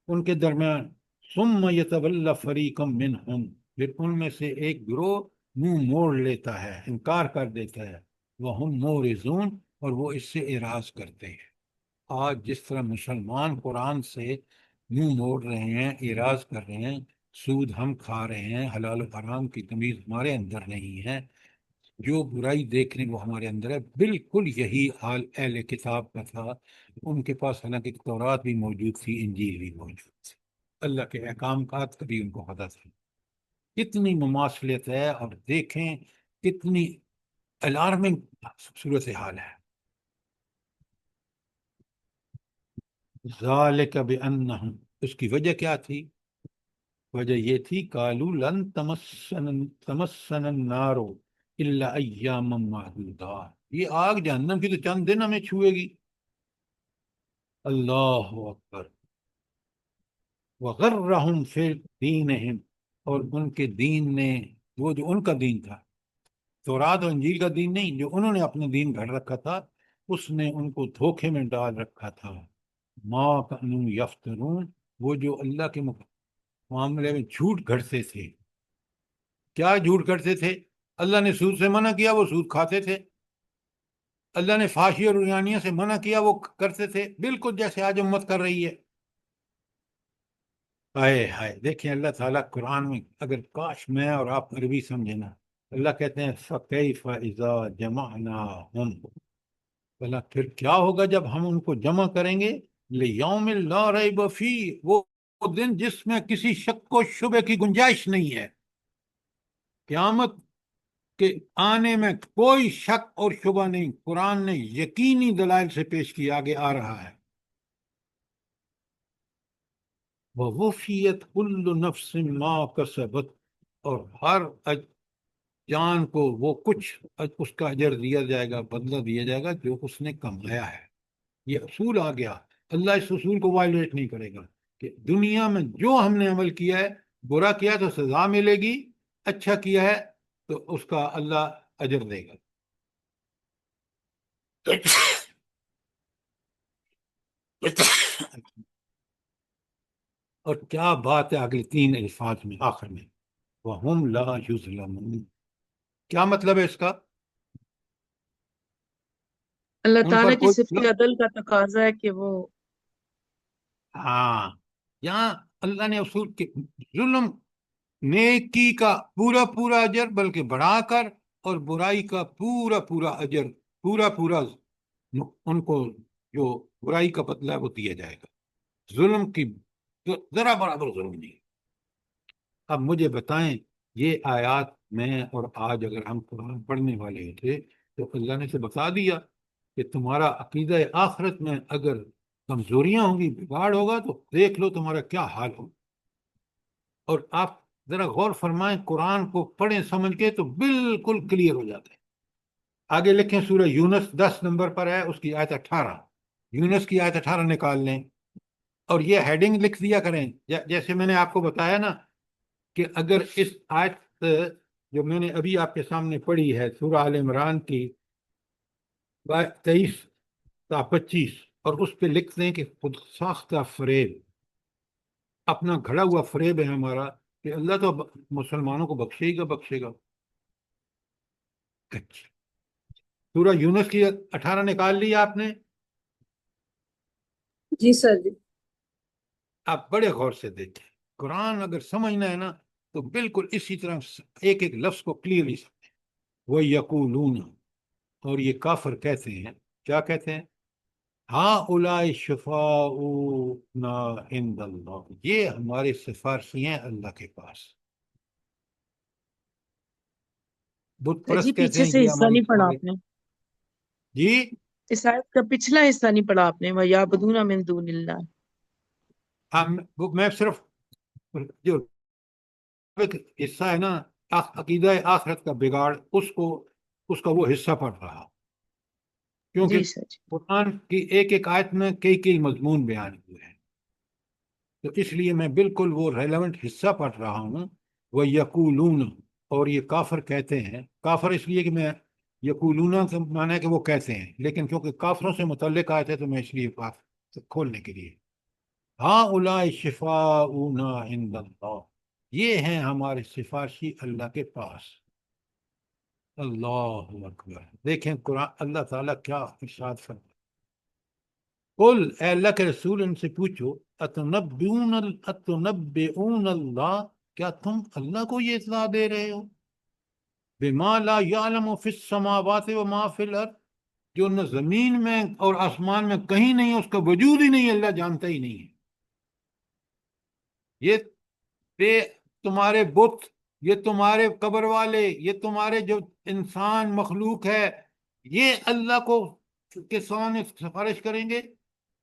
ان کے درمیان۔ ثم یتولی فریق منہم، پھر ان میں سے ایک گروہ منہ موڑ لیتا ہے، انکار کر دیتا ہے، وہم معرضون، اور وہ اس سے اعراض کرتے ہیں۔ آج جس طرح مسلمان قرآن سے منہ موڑ رہے ہیں، اعراض کر رہے ہیں، سود ہم کھا رہے ہیں، حلال و حرام کی تمیز ہمارے اندر نہیں ہے، جو برائی دیکھ رہے ہیں وہ ہمارے اندر ہے، بالکل یہی حال اہل کتاب کا تھا۔ ان کے پاس حالانکہ تورات بھی موجود تھی، انجیل بھی موجود تھی، اللہ کے احکامات کا بھی ان کو پتہ تھا۔ کتنی مماثلت ہے، اور دیکھیں کتنی الارمنگ صورتحال ہے۔ ذالک بانہم، اس کی وجہ کیا تھی؟ وجہ یہ تھی قالوا لن تمسن النار الا ایاما معدودات، یہ آگ جہنم کی تو چند دن ہمیں چھوئے گی۔ اللہ اکبر۔ وغرہم فی دینہم، اور ان کے دین نے، وہ جو ان کا دین تھا، تورات اور انجیل کا دین نہیں، جو انہوں نے اپنا دین گھڑ رکھا تھا، اس نے ان کو دھوکے میں ڈال رکھا تھا۔ ما کانوا یفترون، وہ جو اللہ کے معاملے میں جھوٹ گھڑتے تھے۔ کیا جھوٹ گھڑتے تھے؟ اللہ نے سود سے منع کیا، وہ سود کھاتے تھے۔ اللہ نے فحاشی اور عریانیہ سے منع کیا، وہ کرتے تھے، بالکل جیسے آج امت کر رہی ہے۔ ہائے ہائے، دیکھیں اللہ تعالیٰ قرآن میں، اگر کاش میں اور آپ عربی سمجھیں نا، اللہ کہتے ہیں فَكَيْفَ إِذَا جَمَعْنَاهُمْ، بھلا پھر کیا ہوگا جب ہم ان کو جمع کریں گے، لِيَوْمٍ لَا رَيْبَ فِيهِ، وہ دن جس میں کسی شک و شبہ کی گنجائش نہیں ہے۔ قیامت کے آنے میں کوئی شک اور شبہ نہیں، قرآن نے یقینی دلائل سے پیش کیا، آگے آ رہا ہے۔ وَوُفِّيَتْ كُلُّ نَفْسٍ مَا كَسَبَتْ، اور ہر جان کو وہ کچھ اس کا اجر دیا جائے گا، بدلہ دیا جائے گا جو اس نے کمایا ہے۔ یہ اصول آ گیا، اللہ اس اصول کو وائلیٹ نہیں کرے گا کہ دنیا میں جو ہم نے عمل کیا ہے، برا کیا تو سزا ملے گی، اچھا کیا ہے تو اس کا اللہ اجر دے گا۔ اور کیا بات ہے اگلے 3 الفاظ میں آخر میں، وَهُمْ لَا يُظْلَمُونَ، کیا مطلب ہے اس کا؟
اللہ
ان
تعالیٰ
پر
کی
کوئی،
صفت عدل کا تقاضا ہے کہ وہ
ہاں، یہاں اللہ نے اصول کے ظلم، نیکی کا پورا پورا اجر بلکہ بڑھا کر، اور برائی کا پورا پورا اجر، پورا پورا ان کو جو برائی کا بدلہ ہے وہ دیا جائے گا۔ ظلم کی ذرا برابر ظلم نہیں۔ اب مجھے بتائیں، یہ آیات میں اور آج اگر ہم قرآن پڑھنے والے تھے تو اللہ نے سے بتا دیا کہ تمہارا عقیدہ آخرت میں اگر کمزوریاں ہوں گی، بگاڑ ہوگا، تو دیکھ لو تمہارا کیا حال ہو۔ اور آپ ذرا غور فرمائیں، قرآن کو پڑھیں سمجھ کے تو بالکل کلیئر ہو جاتا ہے۔ آگے لکھیں، سورہ یونس 10 نمبر پر ہے، اس کی آیت 18، یونس کی آیت 18 نکال لیں، اور یہ ہیڈنگ لکھ دیا کریں، جیسے میں نے آپ کو بتایا نا کہ اگر اس آیت جو میں نے ابھی آپ کے سامنے پڑھی ہے سورہ آل عمران کی 23 تا 25، اور اس پہ لکھ دیں کہ خود ساختہ فریب، اپنا گھڑا ہوا فریب ہے ہمارا، کہ اللہ تو مسلمانوں کو بخشے گا بخشے گا۔ اچھا، سورہ یونس کی 18 نکال لی آپ نے؟
جی سر جی۔
آپ بڑے غور سے دیکھیں، قرآن اگر سمجھنا ہے نا تو بالکل اسی طرح ایک ایک لفظ کو کلیئرلی سمجھیں۔ وہ یقولون، اور یہ کافر کہتے ہیں، کیا کہتے ہیں؟ ہاں اولائے شفاؤنا عند اللہ، یہ ہمارے سفارشی ہیں اللہ کے پاس۔ بت
سر جی
پرست کہتے
پیچھے
ہیں
سے
یہ
حصہ
ہماری
نہیں پڑھا
سفارش۔
آپ نے،
جی
اس آیت کا پچھلا حصہ نہیں پڑھا آپ نے، وَيَعْبُدُونَ مِن دُونِ اللَّهِ۔
میں صرف جو حصہ ہے نا عقیدہ آخرت کا بگاڑ، اس کا وہ حصہ پڑھ رہا، کیونکہ
جی سر جی۔
قرآن کی ایک ایک آیت میں کئی مضمون بیان ہوئے ہیں، تو اس لیے میں بالکل وہ ریلیونٹ حصہ پڑھ رہا ہوں۔ وہ یقولون، اور یہ کافر کہتے ہیں، کافر اس لیے کہ میں یقولون کا معنی ہے کہ وہ کہتے ہیں، لیکن کیونکہ کافروں سے متعلق آئے تھے تو میں اس لیے بات کھولنے کے لیے، ہاں اولئک شفاؤنا عند اللہ، یہ ہیں ہمارے سفارشی اللہ کے پاس۔ اللہ اکبر، دیکھیں قرآن اللہ تعالیٰ کیا ارشاد فرماتا ہے۔ قل، اے اللہ کے رسول ان سے پوچھو، اتنبئون اللہ، کیا تم اللہ کو یہ اطلاع دے رہے ہو؟ بما لا یعلم فی السماوات وما فی الارض، جو نہ زمین میں اور آسمان میں کہیں نہیں، اس کا وجود ہی نہیں، اللہ جانتا ہی نہیں ہے۔ یہ تمہارے بت، یہ تمہارے قبر والے، یہ تمہارے جو انسان مخلوق ہے، یہ اللہ کو کے سامنے سفارش کریں گے؟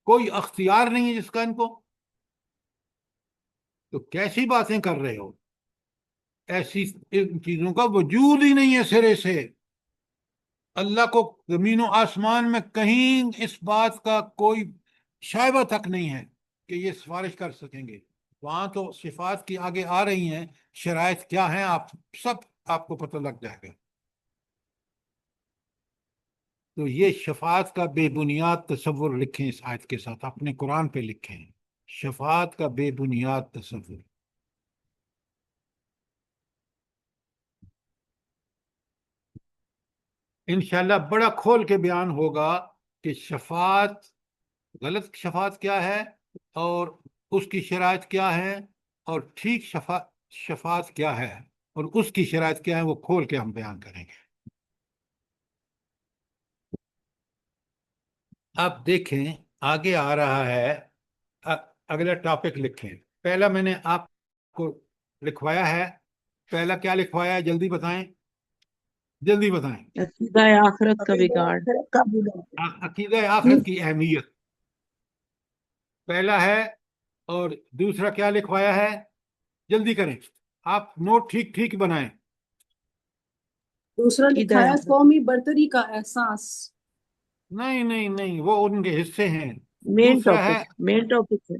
کوئی اختیار نہیں ہے جس کا ان کو؟ تو کیسی باتیں کر رہے ہو؟ ایسی ان چیزوں کا وجود ہی نہیں ہے سرے سے۔ اللہ کو زمین و آسمان میں کہیں اس بات کا کوئی شائبہ تک نہیں ہے کہ یہ سفارش کر سکیں گے۔ وہاں تو صفات کی آگے آ رہی ہیں، شرائط کیا ہیں آپ کو پتہ لگ جائے گا۔ تو یہ شفاعت کا بے بنیاد تصور لکھیں، اس آیت کے ساتھ اپنے قرآن پہ لکھیں، شفاعت کا بے بنیاد تصور۔ انشاءاللہ بڑا کھول کے بیان ہوگا کہ شفاعت، غلط شفاعت کیا ہے، اور اس کی شرائط کیا ہے، اور ٹھیک شفاعت کیا ہے، اور اس کی شرائط کیا ہے، وہ کھول کے ہم بیان کریں گے۔ اب دیکھیں آگے آ رہا ہے، اگلا ٹاپک لکھیں۔ پہلا میں نے آپ کو لکھوایا ہے، پہلا کیا لکھوایا ہے؟ جلدی بتائیں، جلدی بتائیں۔
عقیدہ آخرت کا بگاڑ۔
عقیدہ آخرت کی اہمیت پہلا ہے، اور دوسرا کیا لکھوایا ہے؟ جلدی کریں، آپ نوٹ ٹھیک ٹھیک بنائیں۔
دوسرا
عقیدہ
لکھا ہے
آخرت،
قومی برتری کا احساس۔
نہیں نہیں نہیں، وہ ان کے حصے ہیں۔
مین
دوسرا ہے،
ٹاپک، مین ٹاپک ہے۔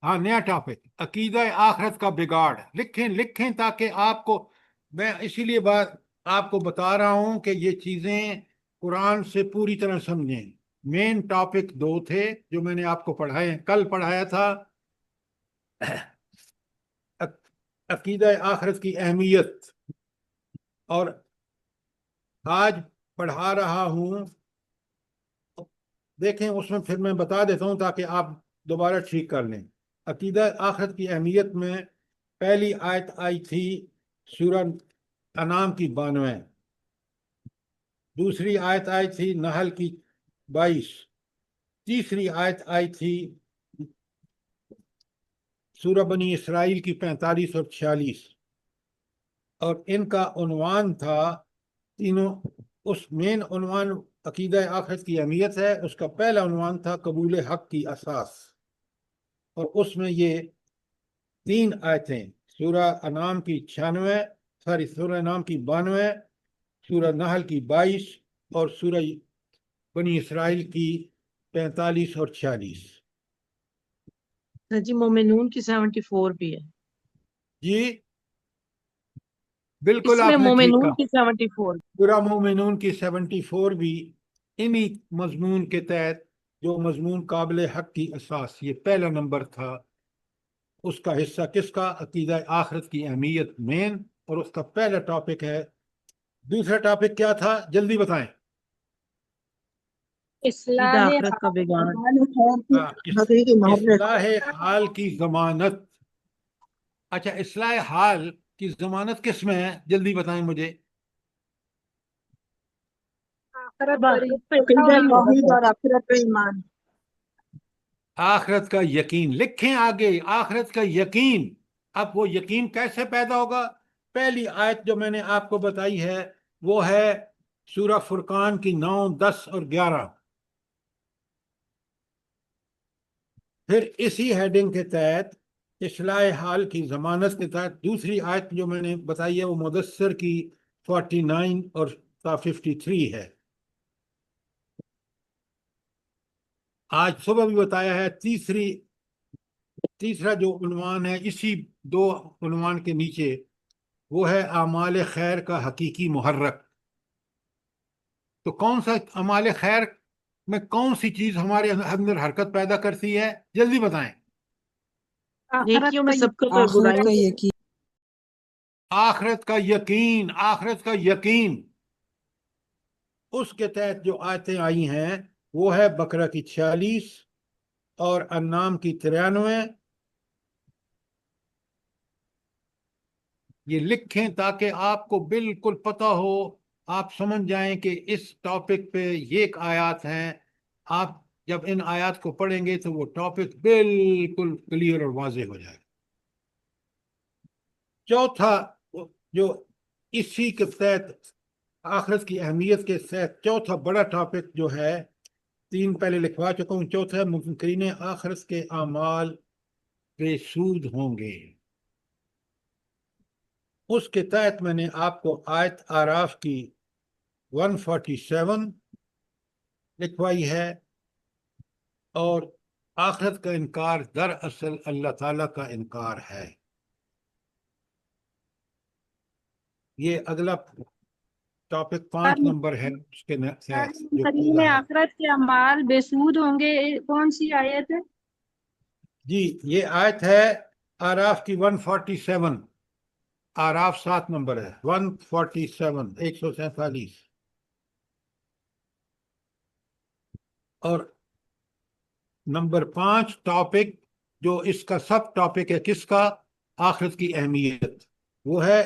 ہاں نیا ٹاپک، عقیدہ آخرت کا بگاڑ۔ لکھیں تاکہ آپ کو، میں اسی لیے آپ کو بتا رہا ہوں کہ یہ چیزیں قرآن سے پوری طرح سمجھیں۔ مین ٹاپک 2 تھے جو میں نے آپ کو پڑھائے، کل پڑھایا تھا، عقیدہ آخرت کی اہمیت، اور آج پڑھا رہا ہوں، دیکھیں اس میں پھر میں بتا دیتا ہوں تاکہ آپ دوبارہ ٹھیک کر لیں۔ عقیدہ آخرت کی اہمیت میں پہلی آیت آئی تھی سورہ انعام کی 92، دوسری آیت آئی تھی نحل کی 22، تیسری آیت آئی تھی سورہ بنی اسرائیل کی 45 اور 46، اور ان کا عنوان تھا تینوں، اس مین عنوان عقیدہ آخرت کی اہمیت ہے، اس کا پہلا عنوان تھا قبول حق کی اساس، اور اس میں یہ 3 آیتیں سورہ انعام کی 96، سورہ انعام کی 92، سورہ نحل کی 22 اور سورہ بنی اسرائیل کی 45 اور 46۔
جی مومنون کی 74 بھی ہے،
جی بالکل
اس میں
آپ نے ٹھیک
مومنون
کہا،
کی 74۔
سورہ مومنون کی 74 بھی انہی مضمون کے تحت، جو مضمون قابل حق کی اساس، یہ پہلا نمبر تھا، اس کا حصہ کس کا؟ عقیدہ آخرت کی اہمیت مین، اور اس کا پہلا ٹاپک ہے۔ دوسرا ٹاپک کیا تھا؟ جلدی بتائیں۔
عقیدہ
اصلاح
آخرت کا بگاڑ۔
ہاں، اصلاح حال کی ضمانت۔ اچھا، اصلاح حال کی ضمانت کس میں ہے؟ جلدی بتائیں مجھے۔
آخرت
اب
پر
آخرت پہ
عقیدہ
یقین ہوگا
توحید
تو۔
اور آخرت پہ ایمان۔
آخرت کا یقین لکھیں آگے، آخرت کا یقین۔ اب وہ یقین کیسے پیدا ہوگا؟ پہلی آیت جو میں نے آپ کو بتائی ہے وہ ہے سورہ فرقان کی 9، 10 اور 11۔ پھر اسی ہیڈنگ کے تحت اصلاح حال کی ضمانت کے تحت دوسری آیت جو میں نے بتائی ہے وہ مدثر کی 49 اور 53 ہے۔ آج صبح بھی بتایا ہے تیسرا جو عنوان ہے اسی 2 عنوان کے نیچے، وہ ہے اعمال خیر کا حقیقی محرک۔ تو کون سا اعمال خیر میں کون سی چیز ہمارے اندر حرکت پیدا کرتی ہے؟ جلدی بتائیں۔
نیکیوں میں سب کو تو برائی
کا یقین۔
آخرت کا یقین، آخرت کا یقین۔ اس کے تحت جو آیتیں آئی ہیں وہ ہے بقرہ کی 46 اور انعام کی 93۔ یہ لکھیں تاکہ آپ کو بالکل پتہ ہو، آپ سمجھ جائیں کہ اس ٹاپک پہ یہ آیات ہیں۔ آپ جب ان آیات کو پڑھیں گے تو وہ ٹاپک بالکل کلیئر اور واضح ہو جائے گا۔ چوتھا جو اسی کے تحت آخرت کی اہمیت کے تحت چوتھا بڑا ٹاپک جو ہے، 3 پہلے لکھوا چکا ہوں، چوتھا ہے منکرین آخرت کے اعمال بے سود ہوں گے۔ اس کے تحت میں نے آپ کو آیت اعراف کی 147 لکھوائی ہے، اور آخرت کا انکار دراصل اللہ تعالیٰ کا انکار ہے۔ یہ اگلا ٹاپک 5 نمبر ہے اس کے تحت جو
کریم
پہلا ہے۔
آخرت کے اعمال بے سود ہوں گے، کون سی آیت ہے؟
جی یہ آیت ہے اعراف کی 147، اعراف 7 نمبر ہے، 147، 147۔ اور نمبر 5 ٹاپک جو اس کا سب ٹاپک ہے کس کا؟ آخرت کی اہمیت، وہ ہے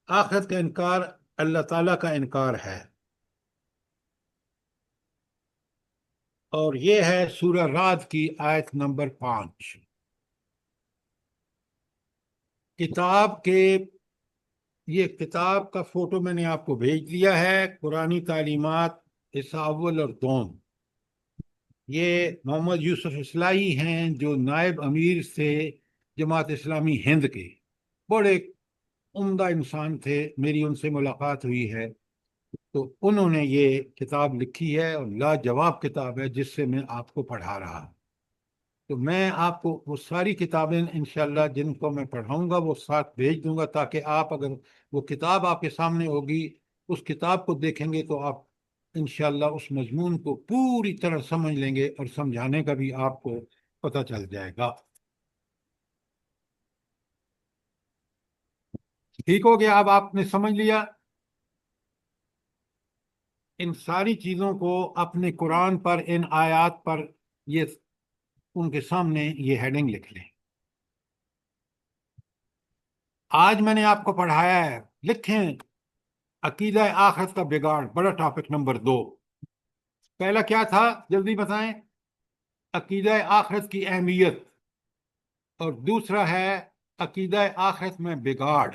آخرت کا انکار، اللہ تعالیٰ کا انکار ہے۔ اور یہ ہے سورہ رعد کی آیت نمبر 5۔ یہ کتاب کا فوٹو میں نے آپ کو بھیج دیا ہے، قرآنی تعلیمات حصہ اول اور دوم۔ یہ محمد یوسف اصلاحی ہیں جو نائب امیر تھے جماعت اسلامی ہند کے، بڑے عمدہ انسان تھے، میری ان سے ملاقات ہوئی ہے، تو انہوں نے یہ کتاب لکھی ہے اور لاجواب کتاب ہے جس سے میں آپ کو پڑھا رہا ہوں۔ تو میں آپ کو وہ ساری کتابیں انشاءاللہ جن کو میں پڑھاؤں گا وہ ساتھ بھیج دوں گا، تاکہ آپ اگر وہ کتاب آپ کے سامنے ہوگی، اس کتاب کو دیکھیں گے تو آپ انشاءاللہ اس مضمون کو پوری طرح سمجھ لیں گے، اور سمجھانے کا بھی آپ کو پتہ چل جائے گا۔ ٹھیک ہو گیا؟ اب آپ نے سمجھ لیا۔ ان ساری چیزوں کو اپنے قرآن پر، ان آیات پر، یہ ان کے سامنے یہ ہیڈنگ لکھ لیں۔ آج میں نے آپ کو پڑھایا ہے، لکھیں عقیدہ آخرت کا بگاڑ، بڑا ٹاپک نمبر 2۔ پہلا کیا تھا؟ جلدی بتائیں۔ عقیدہ آخرت کی اہمیت، اور دوسرا ہے عقیدہ آخرت میں بگاڑ۔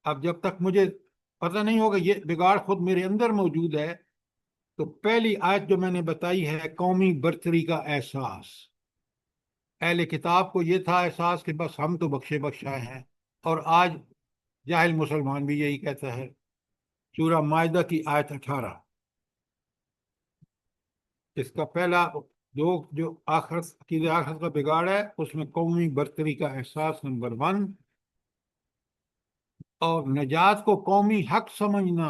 اب جب تک مجھے پتہ نہیں ہوگا یہ بگاڑ خود میرے اندر موجود ہے، تو پہلی آیت جو میں نے بتائی ہے قومی برتری کا احساس، اہل کتاب کو یہ تھا احساس کہ بس ہم تو بخشے بخشائے ہیں، اور آج جاہل مسلمان بھی یہی کہتا ہے۔ سورہ مائدہ کی آیت 18، اس کا پہلا جو آخرت عقیدہ آخرت کا بگاڑ ہے، اس میں قومی برتری کا احساس نمبر 1، اور نجات کو قومی حق سمجھنا۔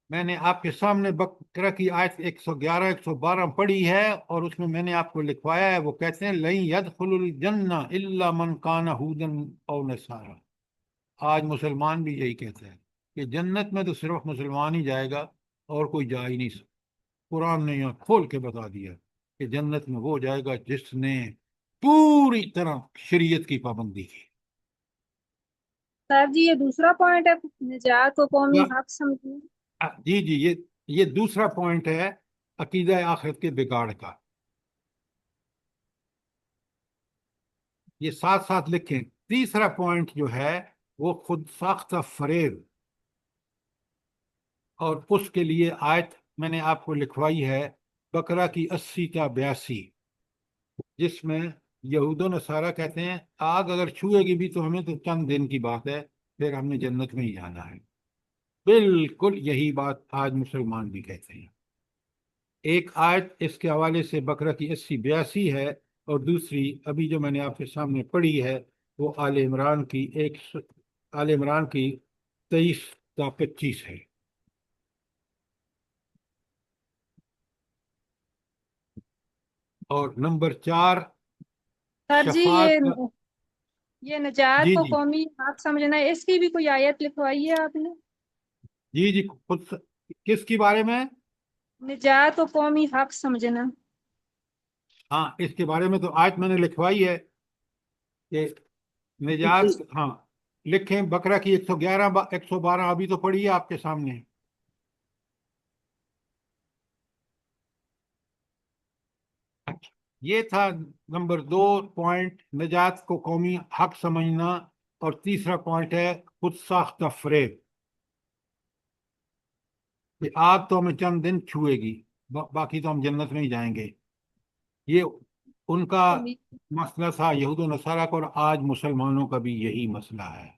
میں نے آپ کے سامنے بقرہ کی آیت 111 112 پڑھی ہے، اور اس میں میں نے آپ کو لکھوایا ہے، وہ کہتے ہیں لَن يَدْخُلُ الْجَنَّةَ إِلَّا مَنْ كَانَ هُودًا أَوْ نَصَارَىٰ۔ آج مسلمان بھی یہی کہتے ہیں کہ جنت میں تو صرف مسلمان ہی جائے گا اور کوئی جا ہی نہیں سکتا۔ قرآن نے یہاں کھول کے بتا دیا کہ جنت میں وہ جائے گا جس نے پوری طرح شریعت کی پابندی کی۔
صاحب جی یہ دوسرا پوائنٹ ہے، نجات کو قومی حق سمجھنا۔
جی جی، یہ دوسرا پوائنٹ ہے عقیدہ آخرت کے بگاڑ کا۔ یہ ساتھ ساتھ لکھیں۔ تیسرا پوائنٹ جو ہے وہ خود ساختہ فریب، اور اس کے لیے آیت میں نے آپ کو لکھوائی ہے بقرہ کی 80 تا 82، جس میں یہود و نصارہ کہتے ہیں آگ اگر چھوئے گی بھی تو ہمیں تو چند دن کی بات ہے، پھر ہم نے جنت میں ہی جانا ہے۔ بالکل یہی بات آج مسلمان بھی کہتے ہیں۔ ایک آیت اس کے حوالے سے بقرہ کی 80 82 ہے، اور دوسری ابھی جو میں نے آپ کے سامنے پڑھی ہے وہ آل عمران کی 23 تا 25 ہے۔ اور نمبر 4
سر جی
شفاعت کا۔
یہ نجات
جی
کو
جی
قومی حق سمجھنا ہے، اس کی بھی کوئی آیت لکھوائی ہے آپ نے؟
جی جی، کس کی بارے میں؟
نجات کو قومی حق سمجھنا۔
ہاں، اس کے بارے میں تو آیت میں نے لکھوائی ہے کہ نجات، ہاں لکھیں بقرہ کی 111 112 ابھی تو پڑھی ہے آپ کے سامنے۔ اچھا، یہ تھا نمبر 2 پوائنٹ، نجات کو قومی حق سمجھنا، اور تیسرا پوائنٹ ہے خود ساختہ فریب کہ آگ تو ہمیں چند دن چھوئے گی، باقی تو ہم جنت میں ہی جائیں گے۔ یہ ان کا مسئلہ تھا یہود و نصارہ کا، اور آج مسلمانوں کا بھی یہی مسئلہ ہے۔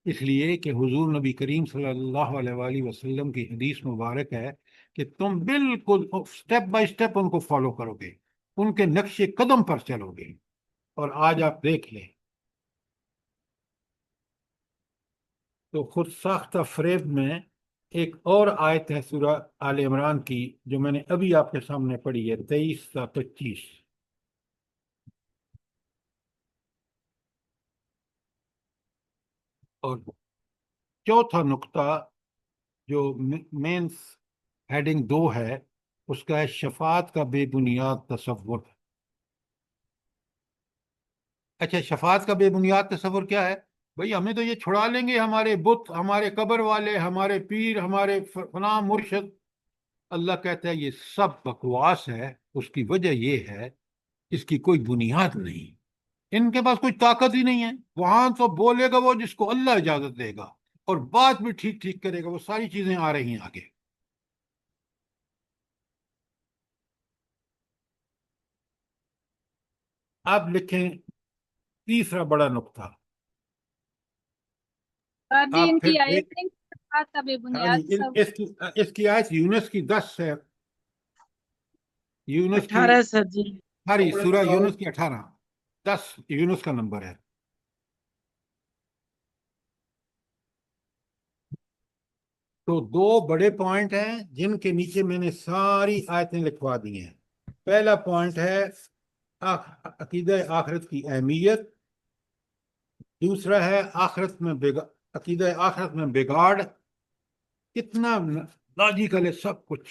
اس لیے کہ حضور نبی کریم صلی اللہ علیہ وآلہ وسلم کی حدیث مبارک ہے کہ تم بالکل سٹیپ بائی سٹیپ ان کو فالو کرو گے، ان کے نقش قدم پر چلو گے۔ اور آج آپ دیکھ لیں تو خود ساختہ فریب میں ایک اور آیت ہے سورہ آل عمران کی، جو میں نے ابھی آپ کے سامنے پڑھی ہے 23 تا 25۔ اور چوتھا نقطہ جو مینس ہیڈنگ 2 ہے، اس کا ہے شفاعت کا بے بنیاد تصور۔ اچھا، شفاعت کا بے بنیاد تصور کیا ہے؟ بھئی ہمیں تو یہ چھڑا لیں گے ہمارے بت، ہمارے قبر والے، ہمارے پیر، ہمارے فلاں مرشد۔ اللہ کہتا ہے یہ سب بکواس ہے، اس کی وجہ یہ ہے اس کی کوئی بنیاد نہیں، ان کے پاس کوئی طاقت ہی نہیں ہے۔ وہاں تو بولے گا وہ جس کو اللہ اجازت دے گا، اور بات بھی ٹھیک ٹھیک کرے گا، وہ ساری چیزیں آ رہی ہیں آگے۔ اب لکھیں تیسرا بڑا نقطہ۔
سر جی ان
آپ پھر
کی آیت نہیں، نجات کا بے
ہاں جی،
بنیاد سب۔
اس کی آیت یونس کی 10 ہے، یونس کی
18 سر جی۔
ساری سورہ یونس کی 18، 10 یونس کا نمبر ہے۔ تو 2 بڑے پوائنٹ ہیں جن کے نیچے میں نے ساری آیتیں لکھوا دی ہیں۔ پہلا پوائنٹ ہے عقیدہ آخرت کی اہمیت، دوسرا ہے عقیدہ آخرت میں بگاڑ، کتنا لاجیکل ہے سب کچھ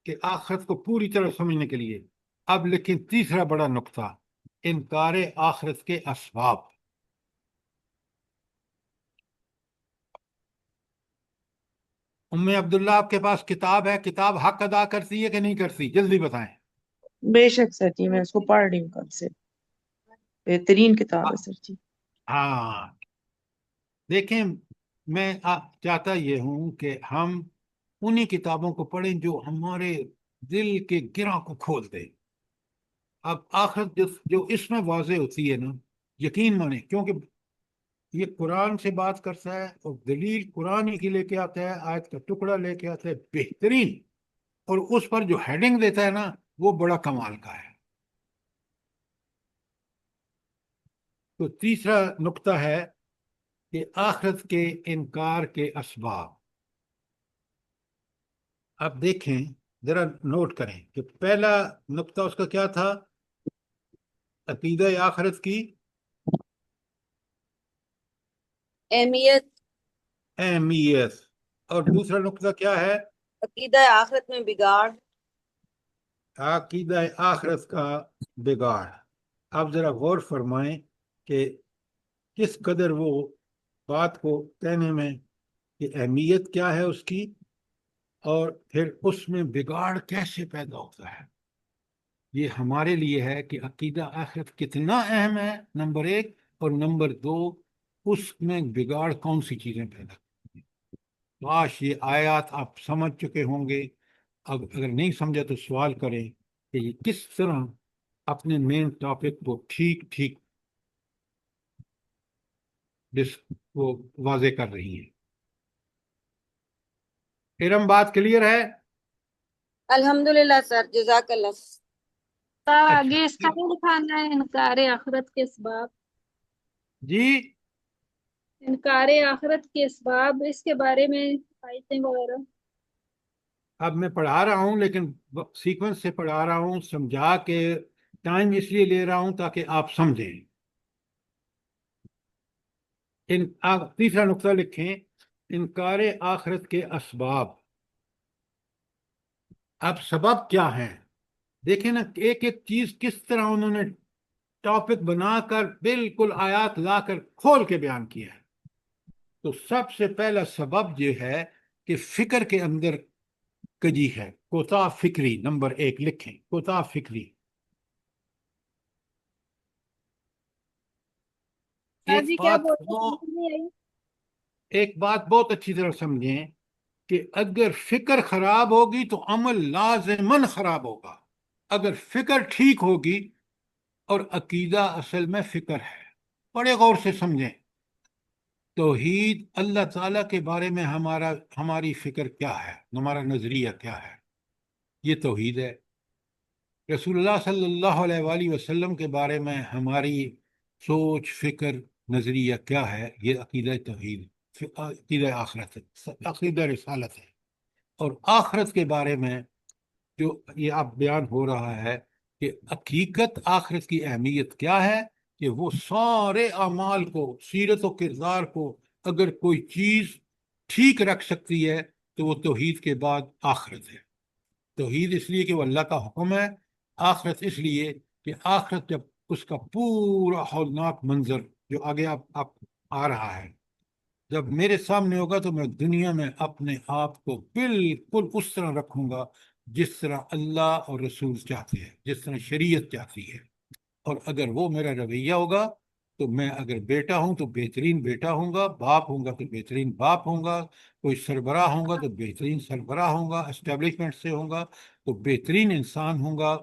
کہ آخرت کو پوری طرح سمجھنے کے لیے۔ اب لیکن تیسرا بڑا نقطہ، انکار آخرت کے اسباب۔ ام عبداللہ آپ کے پاس کتاب ہے، کتاب حق ادا کرتی ہے کہ نہیں کرتی؟ جلدی بتائیں۔
بے شک سر جی، میں اس کو پڑھ رہی ہوں کل سے، بہترین کتاب ہے سر جی۔
ہاں، دیکھیں میں چاہتا یہ ہوں کہ ہم انہی کتابوں کو پڑھیں جو ہمارے دل کے گرہ کو کھول دے۔ اب آخرت جو اس میں واضح ہوتی ہے نا، یقین مانے، کیونکہ یہ قرآن سے بات کرتا ہے اور دلیل قرآن ہی کی لے کے آتا ہے، آیت کا ٹکڑا لے کے آتا ہے بہترین، اور اس پر جو ہیڈنگ دیتا ہے نا وہ بڑا کمال کا ہے۔ تو تیسرا نقطہ ہے کہ آخرت کے انکار کے اسباب۔ اب دیکھیں، ذرا نوٹ کریں کہ پہلا نقطہ اس کا کیا تھا؟ عقیدہ آخرت کی
اہمیت،
اہمیت، اور دوسرا نقطہ کیا ہے؟
عقیدہ آخرت میں بگاڑ۔
عقیدہ آخرت کا بگاڑ۔ آپ ذرا غور فرمائیں کہ کس قدر وہ بات کو کہنے میں کہ اہمیت کیا ہے اس کی، اور پھر اس میں بگاڑ کیسے پیدا ہوتا ہے۔ یہ ہمارے لیے ہے کہ عقیدہ آخرت کتنا اہم ہے، نمبر ایک، اور نمبر دو، اس میں بگاڑ کون سی چیزیں پیدا کرتی ہیں۔ کاش یہ آیات آپ سمجھ چکے ہوں گے، اگر نہیں سمجھا تو سوال کریں کہ یہ کس طرح اپنے مین ٹاپک کو ٹھیک ٹھیک وہ واضح کر رہی ہیں۔ ارم بات کلیئر ہے؟
الحمدللہ سر، جزاک اللہ۔
آگے اس کا
اچھا
بھی دکھانا ہے انکار آخرت کے اسباب،
جی،
انکار آخرت کے اسباب، اس کے بارے میں آیتیں وغیرہ۔
اب میں پڑھا رہا ہوں لیکن سیکوینس سے پڑھا رہا ہوں، سمجھا کے ٹائم اس لیے لے رہا ہوں تاکہ آپ سمجھیں۔ آپ تیسرا نقطہ لکھیں، انکار آخرت کے اسباب۔ اب سبب کیا ہیں؟ دیکھیں نا، ایک ایک چیز کس طرح انہوں نے ٹاپک بنا کر بالکل آیات لا کر کھول کے بیان کیا ہے۔ تو سب سے پہلا سبب یہ ہے کہ فکر کے اندر کجی ہے، کوتاہ فکری۔ نمبر ایک لکھیں، کوتاہ فکری۔
سر
ایک
جی کیا
بات
بول رہے
وہ
ہیں؟ سمجھ نہیں آئی۔
ایک بات بہت اچھی طرح سمجھیں کہ اگر فکر خراب ہوگی تو عمل لازماً خراب ہوگا۔ اگر فکر ٹھیک ہوگی، اور عقیدہ اصل میں فکر ہے، بڑے غور سے سمجھیں۔ توحید، اللہ تعالیٰ کے بارے میں ہماری فکر کیا ہے، ہمارا نظریہ کیا ہے، یہ توحید ہے۔ رسول اللہ صلی اللہ علیہ وآلہ وسلم کے بارے میں ہماری سوچ، فکر، نظریہ کیا ہے، یہ عقیدہ توحید، عقیدہ آخرت ہے، عقیدہ رسالت ہے۔ اور آخرت کے بارے میں جو یہ اب بیان ہو رہا ہے کہ حقیقت آخرت کی اہمیت کیا ہے، کہ وہ سارے اعمال کو، سیرت و کردار کو اگر کوئی چیز ٹھیک رکھ سکتی ہے تو وہ توحید کے بعد آخرت ہے۔ توحید اس لیے کہ وہ اللہ کا حکم ہے، آخرت اس لیے کہ آخرت جب اس کا پورا ہولناک منظر جو آگے آپ آ رہا ہے جب میرے سامنے ہوگا تو میں دنیا میں اپنے آپ کو بالکل اس طرح رکھوں گا جس طرح اللہ اور رسول چاہتے ہیں، جس طرح شریعت چاہتی ہے۔ اور اگر وہ میرا رویہ ہوگا تو میں اگر بیٹا ہوں تو بہترین بیٹا ہوں گا، باپ ہوں گا تو بہترین باپ ہوں گا، کوئی سربراہ ہوں گا تو بہترین سربراہ ہوں گا، اسٹیبلشمنٹ سے ہوں گا تو بہترین انسان ہوں گا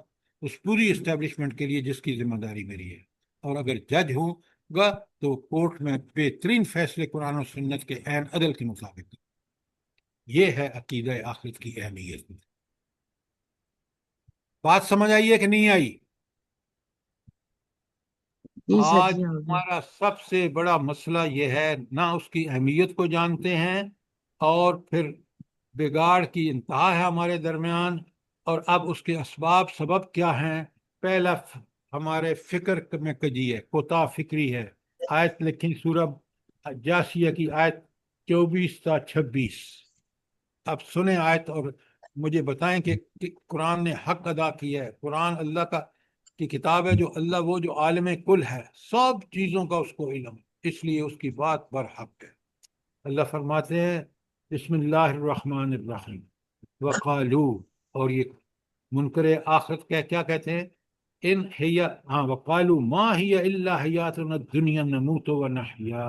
اس پوری اسٹیبلشمنٹ کے لیے جس کی ذمہ داری میری ہے۔ اور اگر جج ہوں گا تو کورٹ میں بہترین فیصلے قرآن و سنت کے عین عدل کے مطابق۔ یہ ہے عقیدہ آخرت کی اہمیت۔ بات سمجھ آئی ہے کہ نہیں آئی؟
جی سر
آج
جی،
ہمارا سب سے بڑا مسئلہ یہ ہے، نہ اس کی اہمیت کو جانتے ہیں، اور پھر بگاڑ کی انتہا ہے ہمارے درمیان۔ اور اب اس کے اسباب سبب کیا ہیں؟ پہلا ہمارے فکر میں کجی ہے، کوتاہ فکری ہے۔ آیت لکھیں، سورہ جاسیہ کی آیت 24 تا 26۔ اب سنیں آیت اور مجھے بتائیں کہ قرآن نے حق ادا کیا ہے۔ قرآن اللہ کی کتاب ہے، جو اللہ وہ جو عالم کل ہے، سب چیزوں کا اس کو علم، اس لیے اس کی بات برحق ہے۔ اللہ فرماتے ہیں، بسم اللہ الرحمن الرحیم، وقالو، اور یہ منکر آخرت کیا کہتے ہیں؟ وقالو ما ہی الا حیاتنا الدنیا نموت و نحیا۔